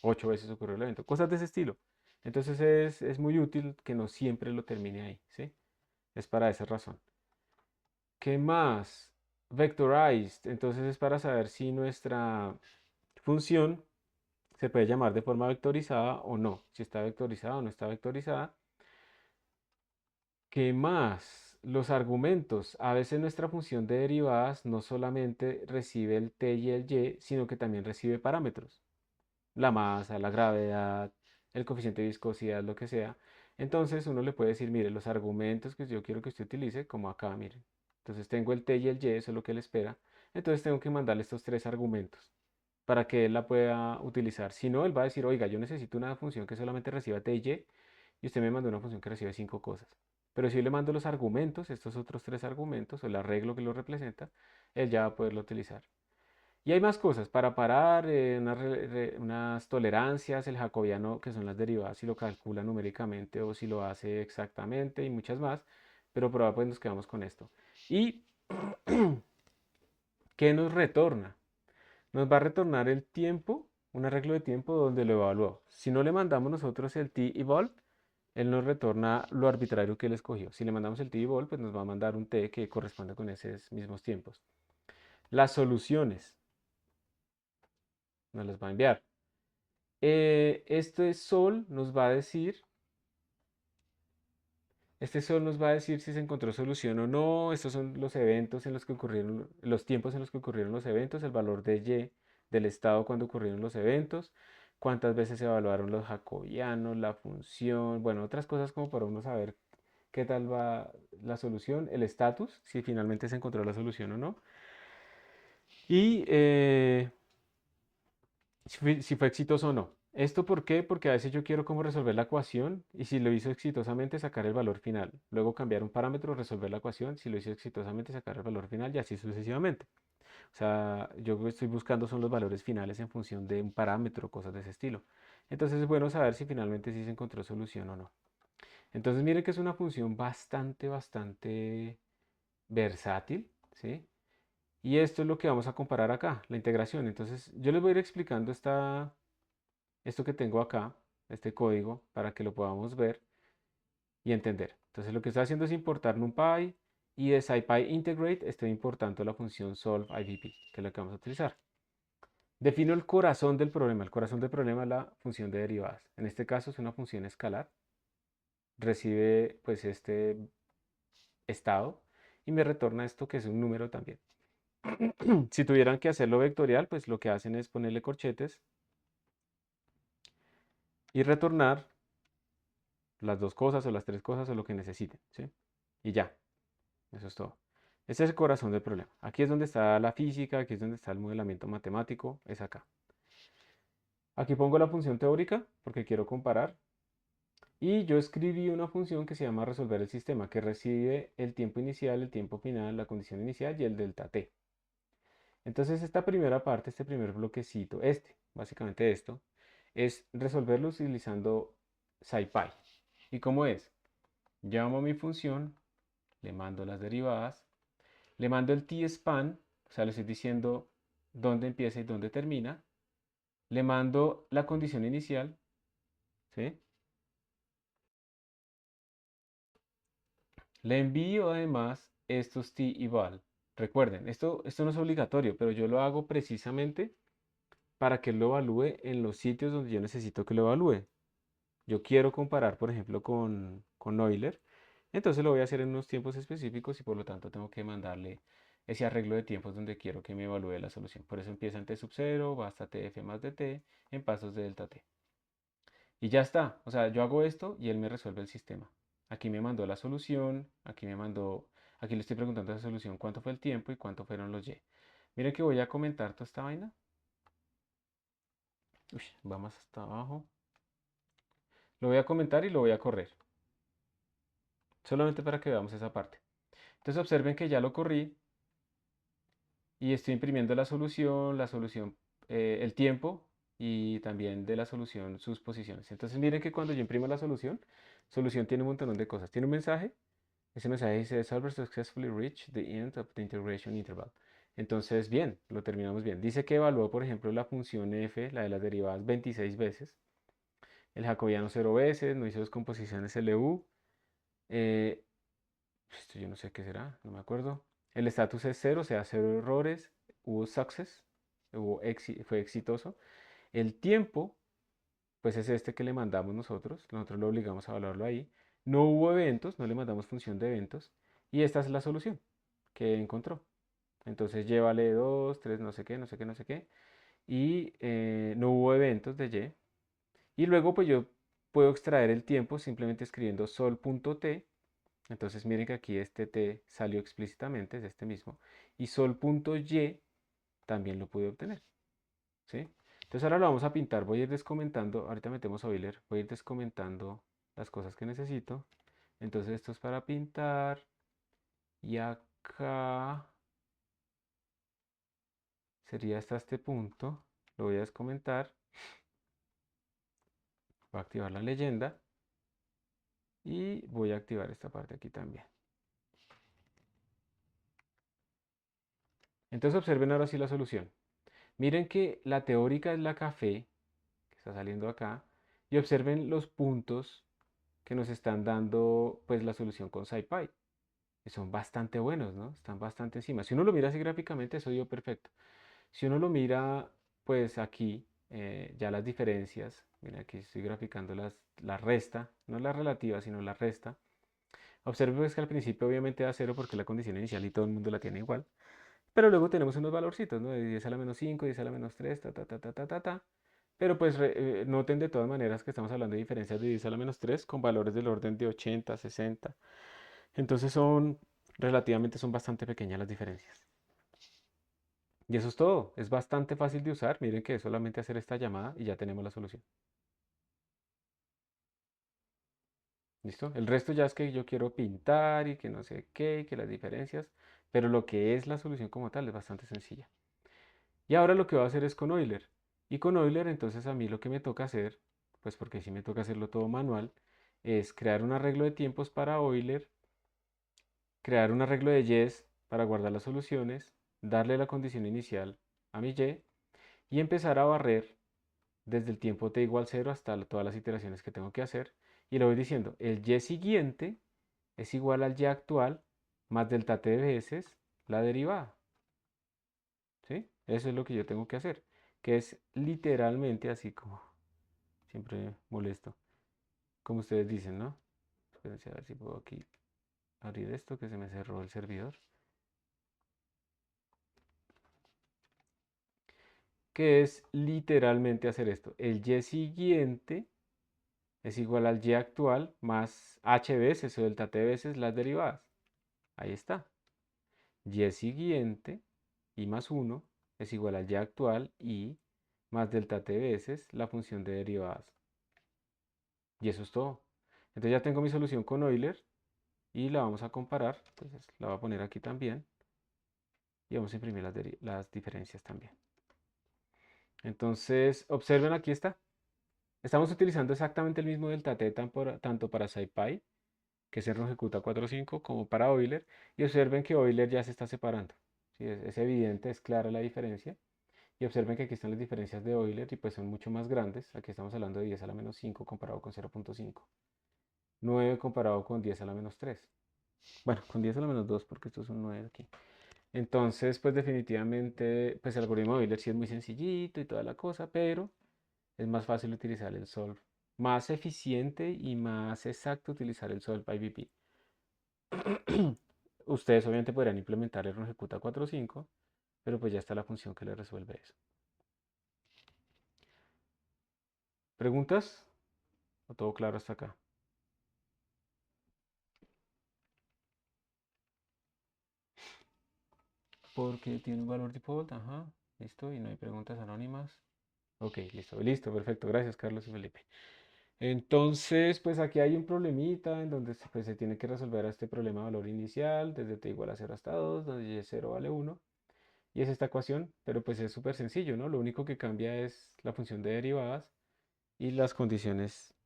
8 veces ocurrió el evento, cosas de ese estilo. Entonces es muy útil que no siempre lo termine ahí, ¿sí? Es para esa razón. ¿Qué más? Vectorized. Entonces es para saber si nuestra función se puede llamar de forma vectorizada o no. Si está vectorizada o no está vectorizada. ¿Qué más? Los argumentos. A veces nuestra función de derivadas no solamente recibe el t y el y, sino que también recibe parámetros. La masa, la gravedad, el coeficiente de viscosidad, lo que sea. Entonces uno le puede decir, mire, los argumentos que yo quiero que usted utilice, como acá, miren. Entonces tengo el t y el y, eso es lo que él espera. Entonces tengo que mandarle estos 3 argumentos para que él la pueda utilizar. Si no, él va a decir, oiga, yo necesito una función que solamente reciba t y usted me manda una función que recibe 5 cosas. Pero si yo le mando los argumentos, estos otros 3 argumentos, o el arreglo que lo representa, él ya va a poderlo utilizar. Y hay más cosas para parar, unas tolerancias, el jacobiano, que son las derivadas, si lo calcula numéricamente o si lo hace exactamente y muchas más, pero por ahora pues nos quedamos con esto. ¿Y qué nos retorna? Nos va a retornar el tiempo, un arreglo de tiempo donde lo evaluó. Si no le mandamos nosotros el t-eval, él nos retorna lo arbitrario que él escogió. Si le mandamos el t-eval, pues nos va a mandar un t que corresponde con esos mismos tiempos. Las soluciones nos las va a enviar. Este sol nos va a decir si se encontró solución o no. Estos son los eventos en los que ocurrieron, los tiempos en los que ocurrieron los eventos, el valor de y del estado cuando ocurrieron los eventos, cuántas veces se evaluaron los jacobianos, la función, bueno, otras cosas como para uno saber qué tal va la solución, el estatus, si finalmente se encontró la solución o no. Y si fue exitoso o no. ¿Esto por qué? Porque a veces yo quiero como resolver la ecuación y si lo hizo exitosamente sacar el valor final. Luego cambiar un parámetro, resolver la ecuación, si lo hizo exitosamente sacar el valor final y así sucesivamente. O sea, yo lo que estoy buscando son los valores finales en función de un parámetro, cosas de ese estilo. Entonces es bueno saber si finalmente sí se encontró solución o no. Entonces miren que es una función bastante versátil, ¿sí? Y esto es lo que vamos a comparar acá, la integración. Entonces yo les voy a ir explicando esto que tengo acá, este código, para que lo podamos ver y entender. Entonces lo que estoy haciendo es importar NumPy y de SciPy Integrate estoy importando la función solveIVP, que es la que vamos a utilizar. Defino el corazón del problema. El corazón del problema es la función de derivadas. En este caso es una función escalar. Recibe pues este estado y me retorna esto que es un número también. Si tuvieran que hacerlo vectorial, pues lo que hacen es ponerle corchetes y retornar las dos cosas o las tres cosas o lo que necesiten, ¿sí? Y ya, eso es todo. Ese es el corazón del problema. Aquí es donde está la física, aquí es donde está el modelamiento matemático, es acá. Aquí pongo la función teórica porque quiero comparar. Y yo escribí una función que se llama resolver el sistema, que recibe el tiempo inicial, el tiempo final, la condición inicial y el delta t. Entonces esta primera parte, este primer bloquecito, básicamente esto, es resolverlo utilizando SciPy. ¿Y cómo es? Llamo a mi función, le mando las derivadas, le mando el tspan, o sea, le estoy diciendo dónde empieza y dónde termina, le mando la condición inicial, ¿sí? Le envío además estos t y val. Recuerden, esto no es obligatorio, pero yo lo hago precisamente para que él lo evalúe en los sitios donde yo necesito que lo evalúe. Yo quiero comparar, por ejemplo, con Euler, entonces lo voy a hacer en unos tiempos específicos y por lo tanto tengo que mandarle ese arreglo de tiempos donde quiero que me evalúe la solución. Por eso empieza en t sub 0, va hasta tf más dt en pasos de delta t. Y ya está, o sea, yo hago esto y él me resuelve el sistema. Aquí me mandó la solución, aquí le estoy preguntando a la solución cuánto fue el tiempo y cuánto fueron los y. Miren que voy a comentar toda esta vaina. Uy, vamos hasta abajo. Lo voy a comentar y lo voy a correr. Solamente para que veamos esa parte. Entonces observen que ya lo corrí y estoy imprimiendo la solución, el tiempo y también de la solución sus posiciones. Entonces miren que cuando yo imprimo la solución tiene un montón de cosas. Tiene un mensaje, ese mensaje dice Solver successfully reached the end of the integration interval. Entonces bien, lo terminamos bien. Dice que evaluó, por ejemplo, la función f, la de las derivadas, 26 veces. El jacobiano 0 veces, no hizo descomposiciones LU. Esto yo no sé qué será, no me acuerdo. El estatus es 0, o sea, 0 errores. Hubo success, fue exitoso. El tiempo, pues es este que le mandamos nosotros. Nosotros lo obligamos a evaluarlo ahí. No hubo eventos, no le mandamos función de eventos. Y esta es la solución que encontró. Entonces llévale 2, 3, no sé qué, no sé qué, no sé qué. Y no hubo eventos de y. Y luego pues yo puedo extraer el tiempo simplemente escribiendo sol.t. Entonces miren que aquí este t salió explícitamente, es este mismo. Y sol.y también lo pude obtener. ¿Sí? Entonces ahora lo vamos a pintar. Voy a ir descomentando. Ahorita metemos Euler. Voy a ir descomentando las cosas que necesito. Entonces esto es para pintar. Y acá sería hasta este punto. Lo voy a descomentar. Voy a activar la leyenda. Y voy a activar esta parte aquí también. Entonces observen ahora sí la solución. Miren que la teórica es la café, que está saliendo acá. Y observen los puntos que nos están dando pues la solución con SciPy. Que son bastante buenos, ¿no? Están bastante encima. Si uno lo mira así gráficamente, eso dio perfecto. Si uno lo mira, pues aquí, ya las diferencias. Mira, aquí estoy graficando la resta, no la relativa, sino la resta. Observe pues que al principio obviamente da 0 porque la condición inicial y todo el mundo la tiene igual. Pero luego tenemos unos valorcitos, ¿no? De 10 a la menos 5, 10 a la menos 3, ta, ta, ta, ta, ta, ta, ta. Pero pues noten de todas maneras que estamos hablando de diferencias de 10 a la menos 3 con valores del orden de 80, 60. Entonces son bastante pequeñas las diferencias. Y eso es todo. Es bastante fácil de usar. Miren que es solamente hacer esta llamada y ya tenemos la solución. ¿Listo? El resto ya es que yo quiero pintar y que no sé qué, y que las diferencias. Pero lo que es la solución como tal es bastante sencilla. Y ahora lo que voy a hacer es con Euler. Y con Euler entonces a mí lo que me toca hacer, pues porque sí me toca hacerlo todo manual, es crear un arreglo de tiempos para Euler, crear un arreglo de Yes para guardar las soluciones, darle la condición inicial a mi Y y empezar a barrer desde el tiempo t igual 0 hasta todas las iteraciones que tengo que hacer. Y le voy diciendo, el Y siguiente es igual al Y actual más delta t veces la derivada. ¿Sí? Eso es lo que yo tengo que hacer, que es literalmente así como siempre molesto, como ustedes dicen, ¿no? Espérense a ver si puedo aquí abrir esto que se me cerró el servidor. Que es literalmente hacer esto. El Y siguiente es igual al Y actual más h veces o delta t veces las derivadas. Ahí está. Y siguiente y más 1 es igual al Y actual y más delta t veces la función de derivadas. Y eso es todo. Entonces ya tengo mi solución con Euler y la vamos a comparar. Entonces la voy a poner aquí también y vamos a imprimir las diferencias también. Entonces observen, aquí está. Estamos utilizando exactamente el mismo delta t tanto para SciPy, que se nos ejecuta 4.5, como para Euler. Y observen que Euler ya se está separando. ¿Sí? Es evidente, es clara la diferencia. Y observen que aquí están las diferencias de Euler y pues son mucho más grandes. Aquí estamos hablando de 10 a la menos 5 comparado con 0.5. 9 comparado con 10 a la menos 3. Bueno, con 10 a la menos 2 porque esto es un 9 aquí. Entonces, pues definitivamente, pues el algoritmo de Euler sí es muy sencillito y toda la cosa, pero es más fácil utilizar el solve. Más eficiente y más exacto utilizar el solve IVP. Ustedes obviamente podrían implementar el ejecuta 4.5, pero pues ya está la función que le resuelve eso. ¿Preguntas? ¿O todo claro hasta acá? Porque tiene un valor default, ajá, listo, y no hay preguntas anónimas. Ok, listo, listo, perfecto, gracias Carlos y Felipe. Entonces, pues aquí hay un problemita en donde pues, se tiene que resolver este problema de valor inicial, desde t igual a 0 hasta 2, donde y 0 vale 1, y es esta ecuación, pero pues es súper sencillo, ¿no? Lo único que cambia es la función de derivadas y las condiciones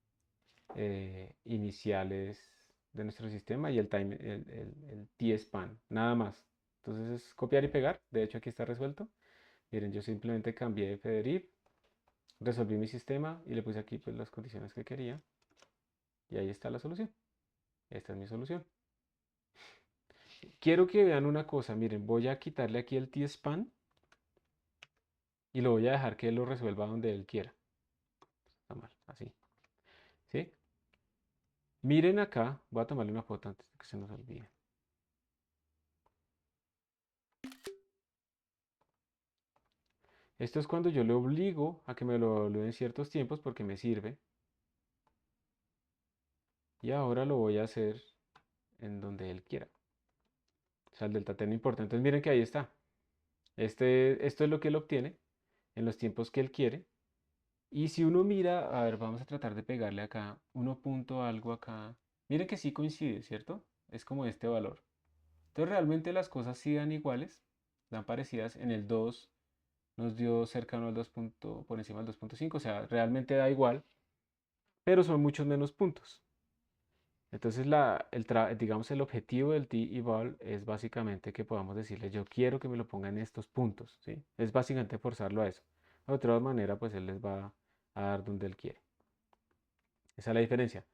iniciales de nuestro sistema y el time, el t-span, nada más. Entonces es copiar y pegar, de hecho aquí está resuelto. Miren, yo simplemente cambié fderiv, resolví mi sistema y le puse aquí pues las condiciones que quería y ahí está la solución. Esta es mi solución. Quiero que vean una cosa, miren, voy a quitarle aquí el t-span y lo voy a dejar que él lo resuelva donde él quiera. Está mal, así. ¿Sí? Miren acá, voy a tomarle una foto antes de que se nos olvide. Esto es cuando yo le obligo a que me lo evalúe en ciertos tiempos porque me sirve. Y ahora lo voy a hacer en donde él quiera. O sea, el delta t no importa. Entonces miren que ahí está. Esto es lo que él obtiene en los tiempos que él quiere. Y si uno mira, a ver, vamos a tratar de pegarle acá 1 punto algo acá. Miren que sí coincide, ¿cierto? Es como este valor. Entonces realmente las cosas sí dan iguales, dan parecidas. En el 2 nos dio cercano al 2 por encima del 2.5, o sea, realmente da igual, pero son muchos menos puntos. Entonces, digamos, el objetivo del t-eval es básicamente que podamos decirle, yo quiero que me lo ponga en estos puntos, ¿sí? Es básicamente forzarlo a eso. De otra manera, pues él les va a dar donde él quiere. Esa es la diferencia.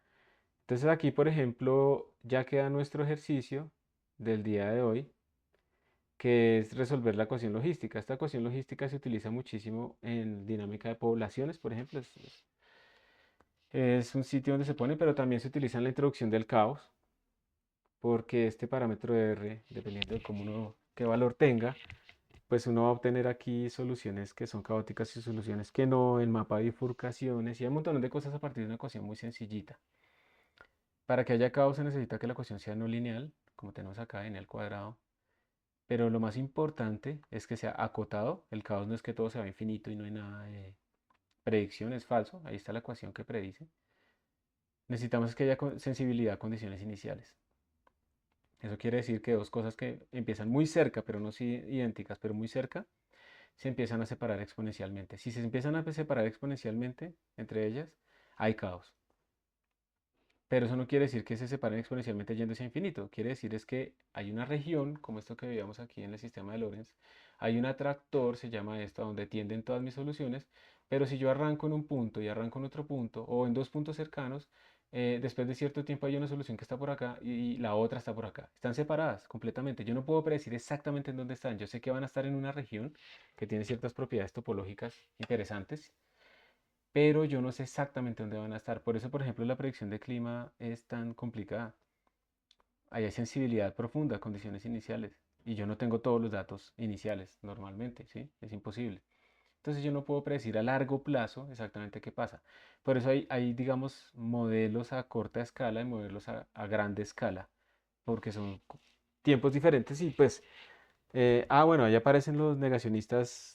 Entonces aquí, por ejemplo, ya queda nuestro ejercicio del día de hoy, que es resolver la ecuación logística. Esta ecuación logística se utiliza muchísimo en dinámica de poblaciones, por ejemplo. Es un sitio donde se pone, pero también se utiliza en la introducción del caos, porque este parámetro de R, dependiendo de qué valor tenga, pues uno va a obtener aquí soluciones que son caóticas y soluciones que no, en mapa de bifurcaciones, y hay un montón de cosas a partir de una ecuación muy sencillita. Para que haya caos se necesita que la ecuación sea no lineal, como tenemos acá en el cuadrado, pero lo más importante es que sea acotado. El caos no es que todo sea infinito y no hay nada de predicción, es falso. Ahí está la ecuación que predice. Necesitamos que haya sensibilidad a condiciones iniciales. Eso quiere decir que dos cosas que empiezan muy cerca, pero no idénticas, pero muy cerca, se empiezan a separar exponencialmente. Si se empiezan a separar exponencialmente entre ellas, hay caos. Pero eso no quiere decir que se separen exponencialmente yendo hacia infinito. Quiere decir es que hay una región, como esto que veíamos aquí en el sistema de Lorentz, hay un atractor, se llama esto, a donde tienden todas mis soluciones, pero si yo arranco en un punto y arranco en otro punto, o en dos puntos cercanos, después de cierto tiempo hay una solución que está por acá y la otra está por acá. Están separadas completamente. Yo no puedo predecir exactamente en dónde están. Yo sé que van a estar en una región que tiene ciertas propiedades topológicas interesantes, pero yo no sé exactamente dónde van a estar. Por eso, por ejemplo, la predicción de clima es tan complicada. Ahí hay sensibilidad profunda, condiciones iniciales, y yo no tengo todos los datos iniciales normalmente, ¿sí? Es imposible. Entonces yo no puedo predecir a largo plazo exactamente qué pasa. Por eso hay, digamos, modelos a corta escala y modelos a grande escala, porque son tiempos diferentes y pues, bueno, ahí aparecen los negacionistas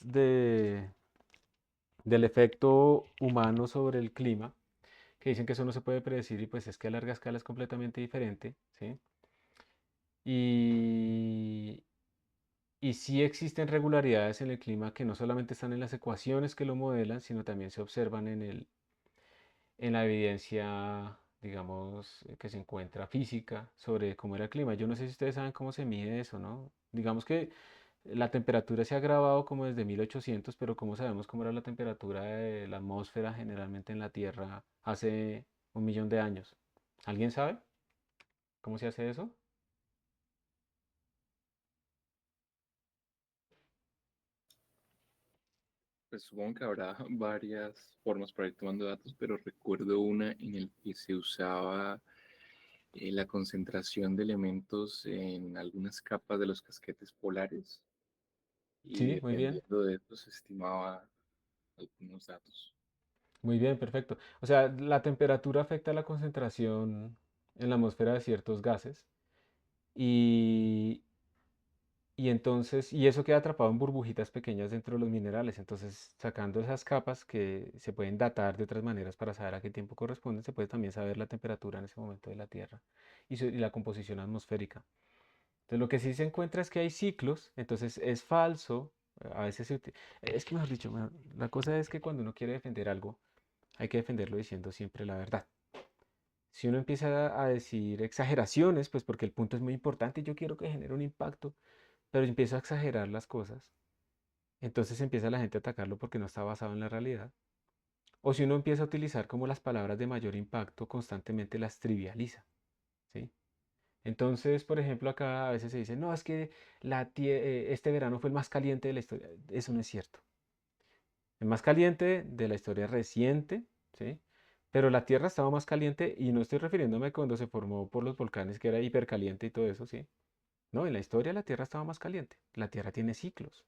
del efecto humano sobre el clima, que dicen que eso no se puede predecir y pues es que a larga escala es completamente diferente, ¿sí? Y, y sí existen regularidades en el clima que no solamente están en las ecuaciones que lo modelan, sino también se observan en la evidencia, digamos, que se encuentra física sobre cómo era el clima. Yo no sé si ustedes saben cómo se mide eso, ¿no? Digamos que la temperatura se ha agravado como desde 1800, pero ¿cómo sabemos cómo era la temperatura de la atmósfera generalmente en la Tierra hace 1 millón de años? ¿Alguien sabe cómo se hace eso? Pues supongo que habrá varias formas para ir tomando datos, pero recuerdo una en el que se usaba la concentración de elementos en algunas capas de los casquetes polares y Sí, muy bien. dependiendo de eso se estimaba algunos datos. Muy bien, perfecto. O sea, la temperatura afecta la concentración en la atmósfera de ciertos gases y, y entonces, y eso queda atrapado en burbujitas pequeñas dentro de los minerales. Entonces, sacando esas capas que se pueden datar de otras maneras para saber a qué tiempo corresponden, se puede también saber la temperatura en ese momento de la Tierra y la composición atmosférica. Entonces, lo que sí se encuentra es que hay ciclos, entonces es falso. A veces es que, mejor dicho, la cosa es que cuando uno quiere defender algo, hay que defenderlo diciendo siempre la verdad. Si uno empieza a decir exageraciones, pues porque el punto es muy importante y yo quiero que genere un impacto, pero empiezo a exagerar las cosas, entonces empieza la gente a atacarlo porque no está basado en la realidad. O si uno empieza a utilizar como las palabras de mayor impacto, constantemente las trivializa, ¿sí? Entonces, por ejemplo, acá a veces se dice, no, es que este verano fue el más caliente de la historia. Eso no es cierto. El más caliente de la historia reciente, ¿sí? Pero la Tierra estaba más caliente y no estoy refiriéndome a cuando se formó por los volcanes que era hipercaliente y todo eso, ¿sí? No, en la historia la Tierra estaba más caliente. La Tierra tiene ciclos.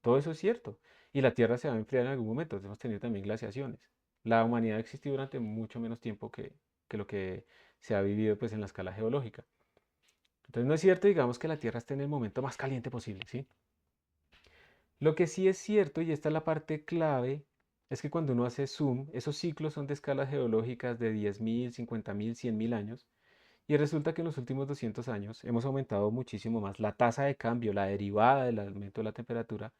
Todo eso es cierto. Y la Tierra se va a enfriar en algún momento. Hemos tenido también glaciaciones. La humanidad existió durante mucho menos tiempo que lo que se ha vivido pues en la escala geológica. Entonces no es cierto, digamos, que la Tierra esté en el momento más caliente posible, ¿sí? Lo que sí es cierto, y esta es la parte clave, es que cuando uno hace zoom, esos ciclos son de escalas geológicas de 10.000, 50.000, 100.000 años, y resulta que en los últimos 200 años hemos aumentado muchísimo más. La tasa de cambio, la derivada del aumento de la temperatura,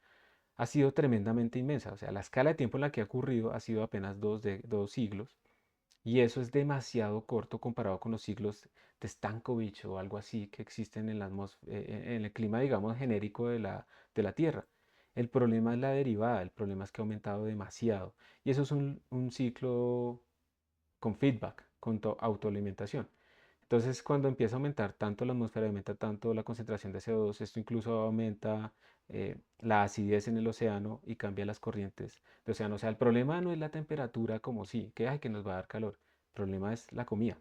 ha sido tremendamente inmensa. O sea, la escala de tiempo en la que ha ocurrido ha sido apenas 2 siglos, y eso es demasiado corto comparado con los siglos de Stankovich o algo así que existen en en el clima, digamos, genérico de la Tierra. El problema es la derivada, el problema es que ha aumentado demasiado. Y eso es un ciclo con feedback, con autoalimentación. Entonces, cuando empieza a aumentar tanto la atmósfera, aumenta tanto la concentración de CO2, esto incluso aumenta la acidez en el océano y cambia las corrientes de océano. O sea, el problema no es la temperatura como sí, que, ay, que nos va a dar calor. El problema es la comida.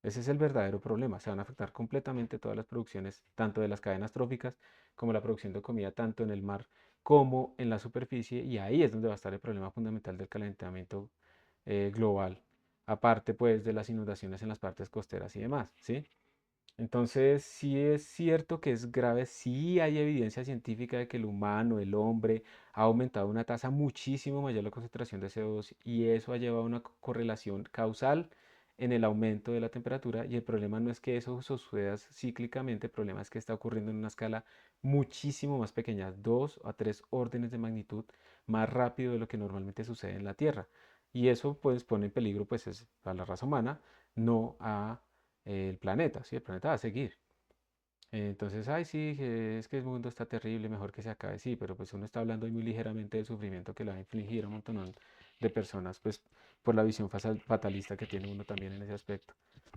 Ese es el verdadero problema. Se van a afectar completamente todas las producciones, tanto de las cadenas tróficas como la producción de comida, tanto en el mar como en la superficie. Y ahí es donde va a estar el problema fundamental del calentamiento global. Aparte, pues, de las inundaciones en las partes costeras y demás, ¿sí? Entonces, sí es cierto que es grave, sí hay evidencia científica de que el humano, el hombre, ha aumentado una tasa muchísimo mayor la concentración de CO2 y eso ha llevado a una correlación causal en el aumento de la temperatura y el problema no es que eso suceda cíclicamente, el problema es que está ocurriendo en una escala muchísimo más pequeña, 2 a 3 órdenes de magnitud más rápido de lo que normalmente sucede en la Tierra. Y eso pues pone en peligro pues a la raza humana no a el planeta, ¿sí? El planeta va a seguir. Entonces, ay, sí, que es que el mundo está terrible, mejor que se acabe, sí, pero pues uno está hablando muy ligeramente del sufrimiento que le va a infligir a un montón de personas, pues por la visión fatalista que tiene uno también en ese aspecto.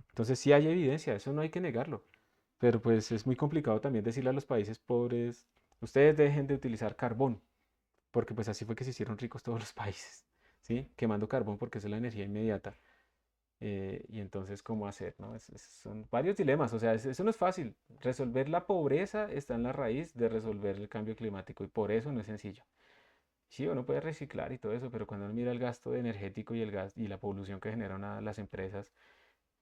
Entonces, sí hay evidencia, eso no hay que negarlo, pero pues es muy complicado también decirle a los países pobres, ustedes dejen de utilizar carbón, porque pues así fue que se hicieron ricos todos los países, ¿sí? Quemando carbón porque esa es la energía inmediata. Y entonces, ¿cómo hacer, no? Son varios dilemas, o sea, eso no es fácil. Resolver la pobreza está en la raíz de resolver el cambio climático y por eso no es sencillo. Sí, uno puede reciclar y todo eso, pero cuando uno mira el gasto energético y el gas y la polución que generan las empresas,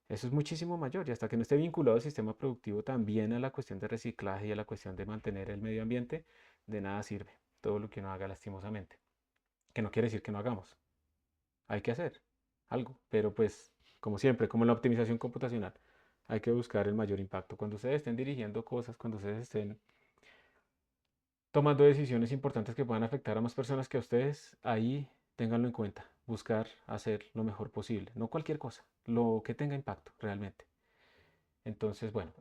eso es muchísimo mayor. Y hasta que no esté vinculado el sistema productivo también a la cuestión de reciclaje y a la cuestión de mantener el medio ambiente, de nada sirve todo lo que uno haga lastimosamente. Que no quiere decir que no hagamos. Hay que hacer algo, pero pues, como siempre, como en la optimización computacional, hay que buscar el mayor impacto. Cuando ustedes estén dirigiendo cosas, cuando ustedes estén tomando decisiones importantes que puedan afectar a más personas que a ustedes, ahí ténganlo en cuenta. Buscar hacer lo mejor posible. No cualquier cosa, lo que tenga impacto realmente. Entonces, bueno,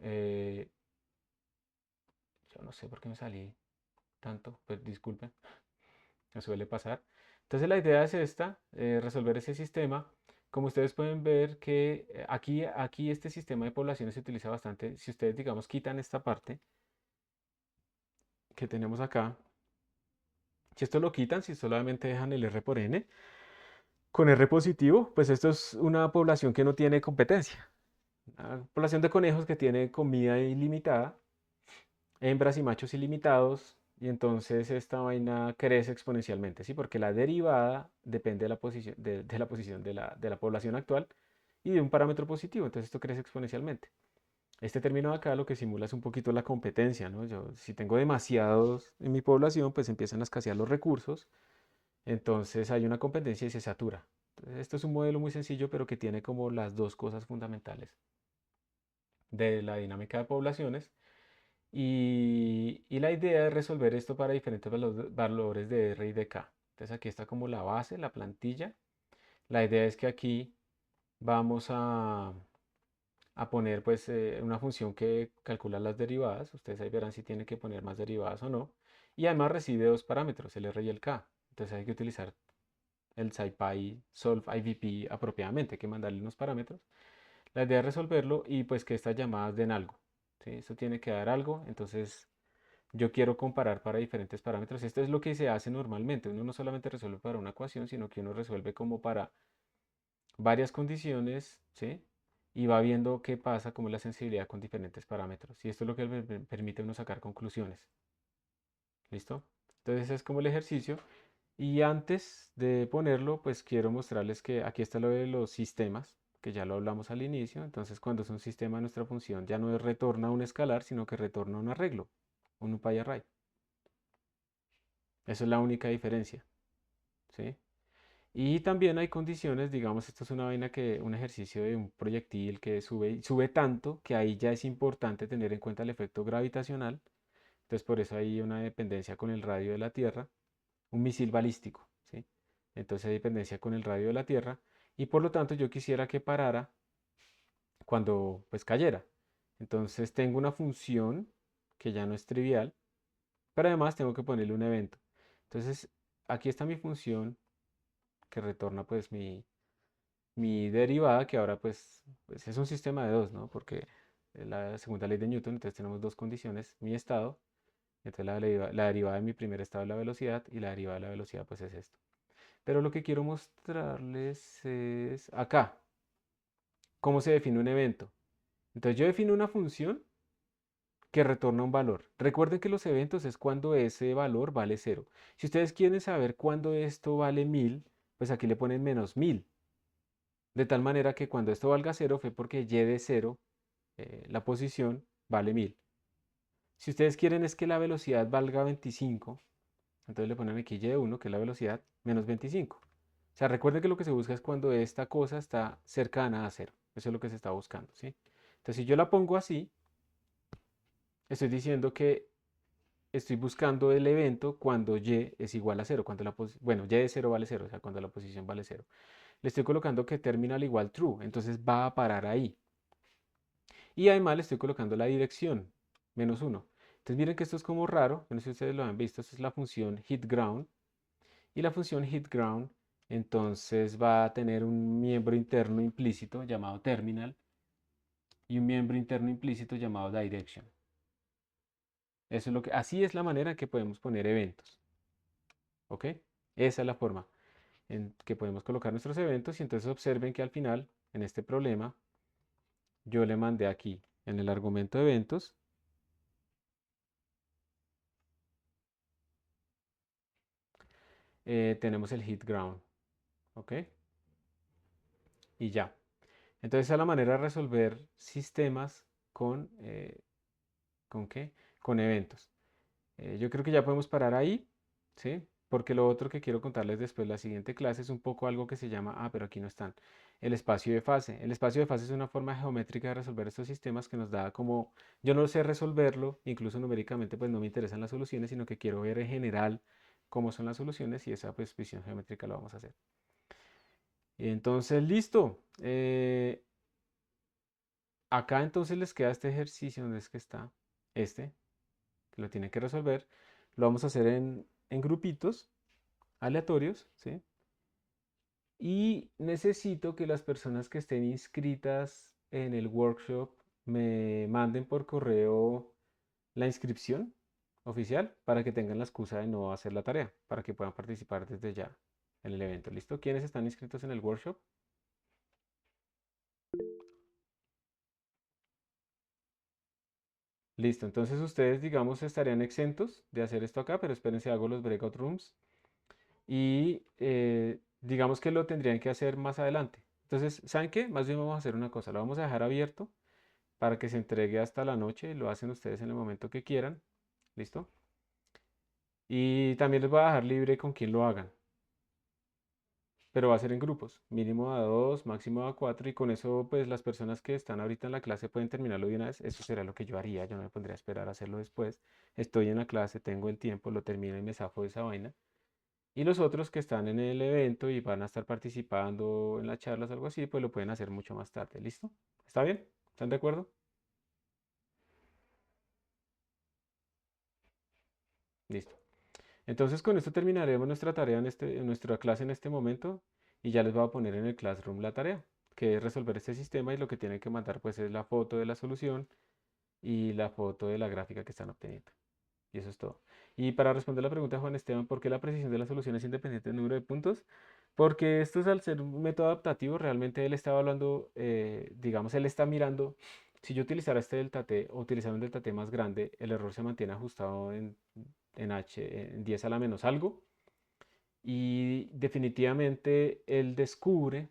yo no sé por qué me salí tanto, pues disculpen, me suele pasar. Entonces la idea es esta, resolver ese sistema. Como ustedes pueden ver que aquí este sistema de poblaciones se utiliza bastante. Si ustedes, digamos, quitan esta parte que tenemos acá, si esto lo quitan, si solamente dejan el R por N, con R positivo, pues esto es una población que no tiene competencia. Una población de conejos que tiene comida ilimitada, hembras y machos ilimitados, y entonces esta vaina crece exponencialmente, ¿sí? Porque la derivada depende de la posición de la posición de la población actual y de un parámetro positivo, entonces esto crece exponencialmente. Este término de acá lo que simula es un poquito la competencia, ¿no? Yo, si tengo demasiados en mi población, pues empiezan a escasear los recursos, entonces hay una competencia y se satura. Entonces, esto es un modelo muy sencillo, pero que tiene como las dos cosas fundamentales de la dinámica de poblaciones. Y la idea es resolver esto para diferentes valores de R y de K. Entonces aquí está como la base, la plantilla. La idea es que aquí vamos a poner pues una función que calcula las derivadas. Ustedes ahí verán si tiene que poner más derivadas o no. Y además recibe dos parámetros, el R y el K. Entonces hay que utilizar el SciPy solve IVP apropiadamente, hay que mandarle unos parámetros. La idea es resolverlo y pues que estas llamadas den algo. ¿Sí? Eso tiene que dar algo, entonces yo quiero comparar para diferentes parámetros. Esto es lo que se hace normalmente. Uno no solamente resuelve para una ecuación, sino que uno resuelve como para varias condiciones, ¿sí? Y va viendo qué pasa, como la sensibilidad con diferentes parámetros. Y esto es lo que permite a uno sacar conclusiones. ¿Listo? Entonces ese es como el ejercicio. Y antes de ponerlo, pues quiero mostrarles que aquí está lo de los sistemas, que ya lo hablamos al inicio. Entonces cuando es un sistema, nuestra función ya no es retorna un escalar, sino que retorna un arreglo, un NumPy array. Esa es la única diferencia, ¿sí? Y también hay condiciones, digamos, esto es una vaina que, un ejercicio de un proyectil que sube, y sube tanto que ahí ya es importante tener en cuenta el efecto gravitacional. Entonces por eso hay una dependencia con el radio de la Tierra, un misil balístico, ¿sí? Entonces hay dependencia con el radio de la Tierra y por lo tanto yo quisiera que parara cuando pues cayera. Entonces tengo una función que ya no es trivial, pero además tengo que ponerle un evento. Entonces aquí está mi función que retorna pues mi derivada, que ahora pues es un sistema de dos, ¿no? Porque es la segunda ley de Newton, entonces tenemos dos condiciones, mi estado, entonces la derivada de mi primer estado es la velocidad y la derivada de la velocidad pues es esto. Pero lo que quiero mostrarles es acá, cómo se define un evento. Entonces yo defino una función que retorna un valor. Recuerden que los eventos es cuando ese valor vale cero. Si ustedes quieren saber cuándo esto vale 1000, pues aquí le ponen -1000. De tal manera que cuando esto valga cero fue porque y de cero, la posición, vale 1000. Si ustedes quieren es que la velocidad valga 25, entonces le ponen aquí y de 1, que es la velocidad, menos 25. O sea, recuerden que lo que se busca es cuando esta cosa está cercana a cero. Eso es lo que se está buscando, ¿sí? Entonces, si yo la pongo así, estoy diciendo que estoy buscando el evento cuando y es igual a cero, cuando bueno, y de cero vale cero, o sea, cuando la posición vale cero. le estoy colocando que terminal igual true, entonces va a parar ahí. Y además le estoy colocando la dirección, -1. Entonces miren que esto es como raro, no sé si ustedes lo han visto, esta es la función hitGround. Y la función hitGround entonces va a tener un miembro interno implícito llamado terminal y un miembro interno implícito llamado direction. Eso es lo que, así es la manera en que podemos poner eventos. ¿Ok? Esa es la forma en que podemos colocar nuestros eventos y entonces observen que al final, en este problema, yo le mandé aquí en el argumento de eventos, tenemos el hit ground, ¿ok? Y ya. Entonces esa es la manera de resolver sistemas ¿con qué? Con eventos. Yo creo que ya podemos parar ahí, ¿sí? Porque lo otro que quiero contarles después, la siguiente clase, es un poco algo que se llama, pero aquí no están, el espacio de fase. El espacio de fase es una forma geométrica de resolver estos sistemas que nos da como, yo no sé resolverlo, incluso numéricamente pues no me interesan las soluciones, sino que quiero ver en general cómo son las soluciones y esa pues visión geométrica la vamos a hacer. Entonces, listo. Acá entonces les queda este ejercicio, ¿dónde es que está? Este, que lo tienen que resolver. Lo vamos a hacer en grupitos aleatorios, ¿sí? Y necesito que las personas que estén inscritas en el workshop me manden por correo la inscripción oficial para que tengan la excusa de no hacer la tarea, para que puedan participar desde ya en el evento. ¿Listo? ¿Quiénes están inscritos en el workshop? Listo, entonces ustedes, digamos, estarían exentos de hacer esto acá, pero espérense, hago los breakout rooms y digamos que lo tendrían que hacer más adelante. Entonces, ¿saben qué? Más bien vamos a hacer una cosa, lo vamos a dejar abierto para que se entregue hasta la noche, lo hacen ustedes en el momento que quieran, ¿listo? Y también les voy a dejar libre con quién lo hagan, pero va a ser en grupos, mínimo a dos, máximo a cuatro, y con eso pues las personas que están ahorita en la clase pueden terminarlo de una vez. Eso será lo que yo haría, yo no me pondría a esperar a hacerlo después. Estoy en la clase, tengo el tiempo, lo termino y me zafo de esa vaina. Y los otros que están en el evento y van a estar participando en las charlas o algo así, pues lo pueden hacer mucho más tarde. ¿Listo? ¿Está bien? ¿Están de acuerdo? Listo. Entonces con esto terminaremos nuestra tarea en nuestra clase en este momento y ya les voy a poner en el Classroom la tarea, que es resolver este sistema y lo que tienen que mandar pues es la foto de la solución y la foto de la gráfica que están obteniendo. Y eso es todo. Y para responder la pregunta de Juan Esteban, ¿por qué la precisión de la solución es independiente del número de puntos? Porque esto es al ser un método adaptativo, realmente él está evaluando, digamos, él está mirando, si yo utilizara este delta t o utilizar un delta t más grande, el error se mantiene ajustado en h, en 10 a la menos algo. Y definitivamente él descubre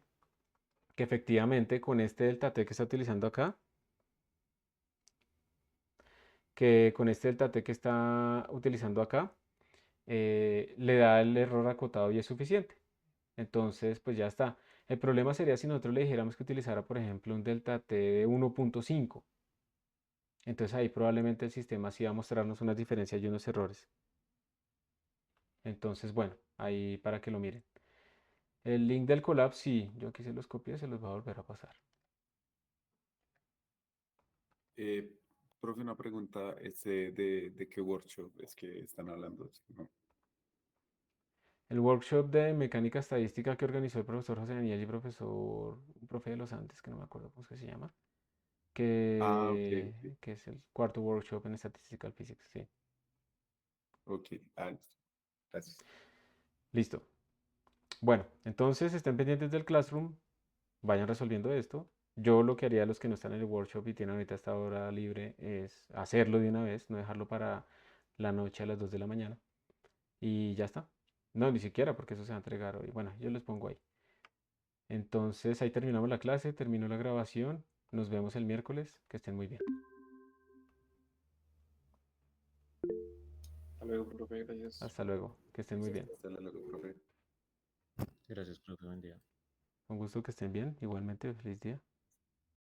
que efectivamente con este delta t que está utilizando acá, que con este delta t que está utilizando acá, le da el error acotado y es suficiente. Entonces, pues ya está. El problema sería si nosotros le dijéramos que utilizara, por ejemplo, un delta t de 1.5. Entonces ahí probablemente el sistema sí va a mostrarnos unas diferencias y unos errores. Entonces, bueno, ahí para que lo miren. El link del collab, sí, yo aquí se los copié, se los voy a volver a pasar. Eh, Profe, una pregunta, ¿de qué workshop es que están hablando? ¿No? El workshop de mecánica estadística que organizó el profesor José Daniel y un profe de los Andes, que no me acuerdo cómo es que se llama, Ah, ok, ok, que es el cuarto workshop en Statistical Physics, sí. ok, listo. Gracias. Listo. Bueno, entonces estén pendientes del Classroom, vayan resolviendo esto. Yo lo que haría a los que no están en el workshop y tienen ahorita esta hora libre es hacerlo de una vez, no dejarlo para la noche a las 2 de la mañana. Y ya está. No, ni siquiera, porque eso se va a entregar hoy. Bueno, yo les pongo ahí. Entonces ahí terminamos la clase, terminó la grabación. Nos vemos el miércoles. Que estén muy bien. Hasta luego, profe, gracias. Hasta luego. Que estén muy bien. Hasta luego, profe. Gracias, profe. Buen día. Con gusto que estén bien. Igualmente, feliz día.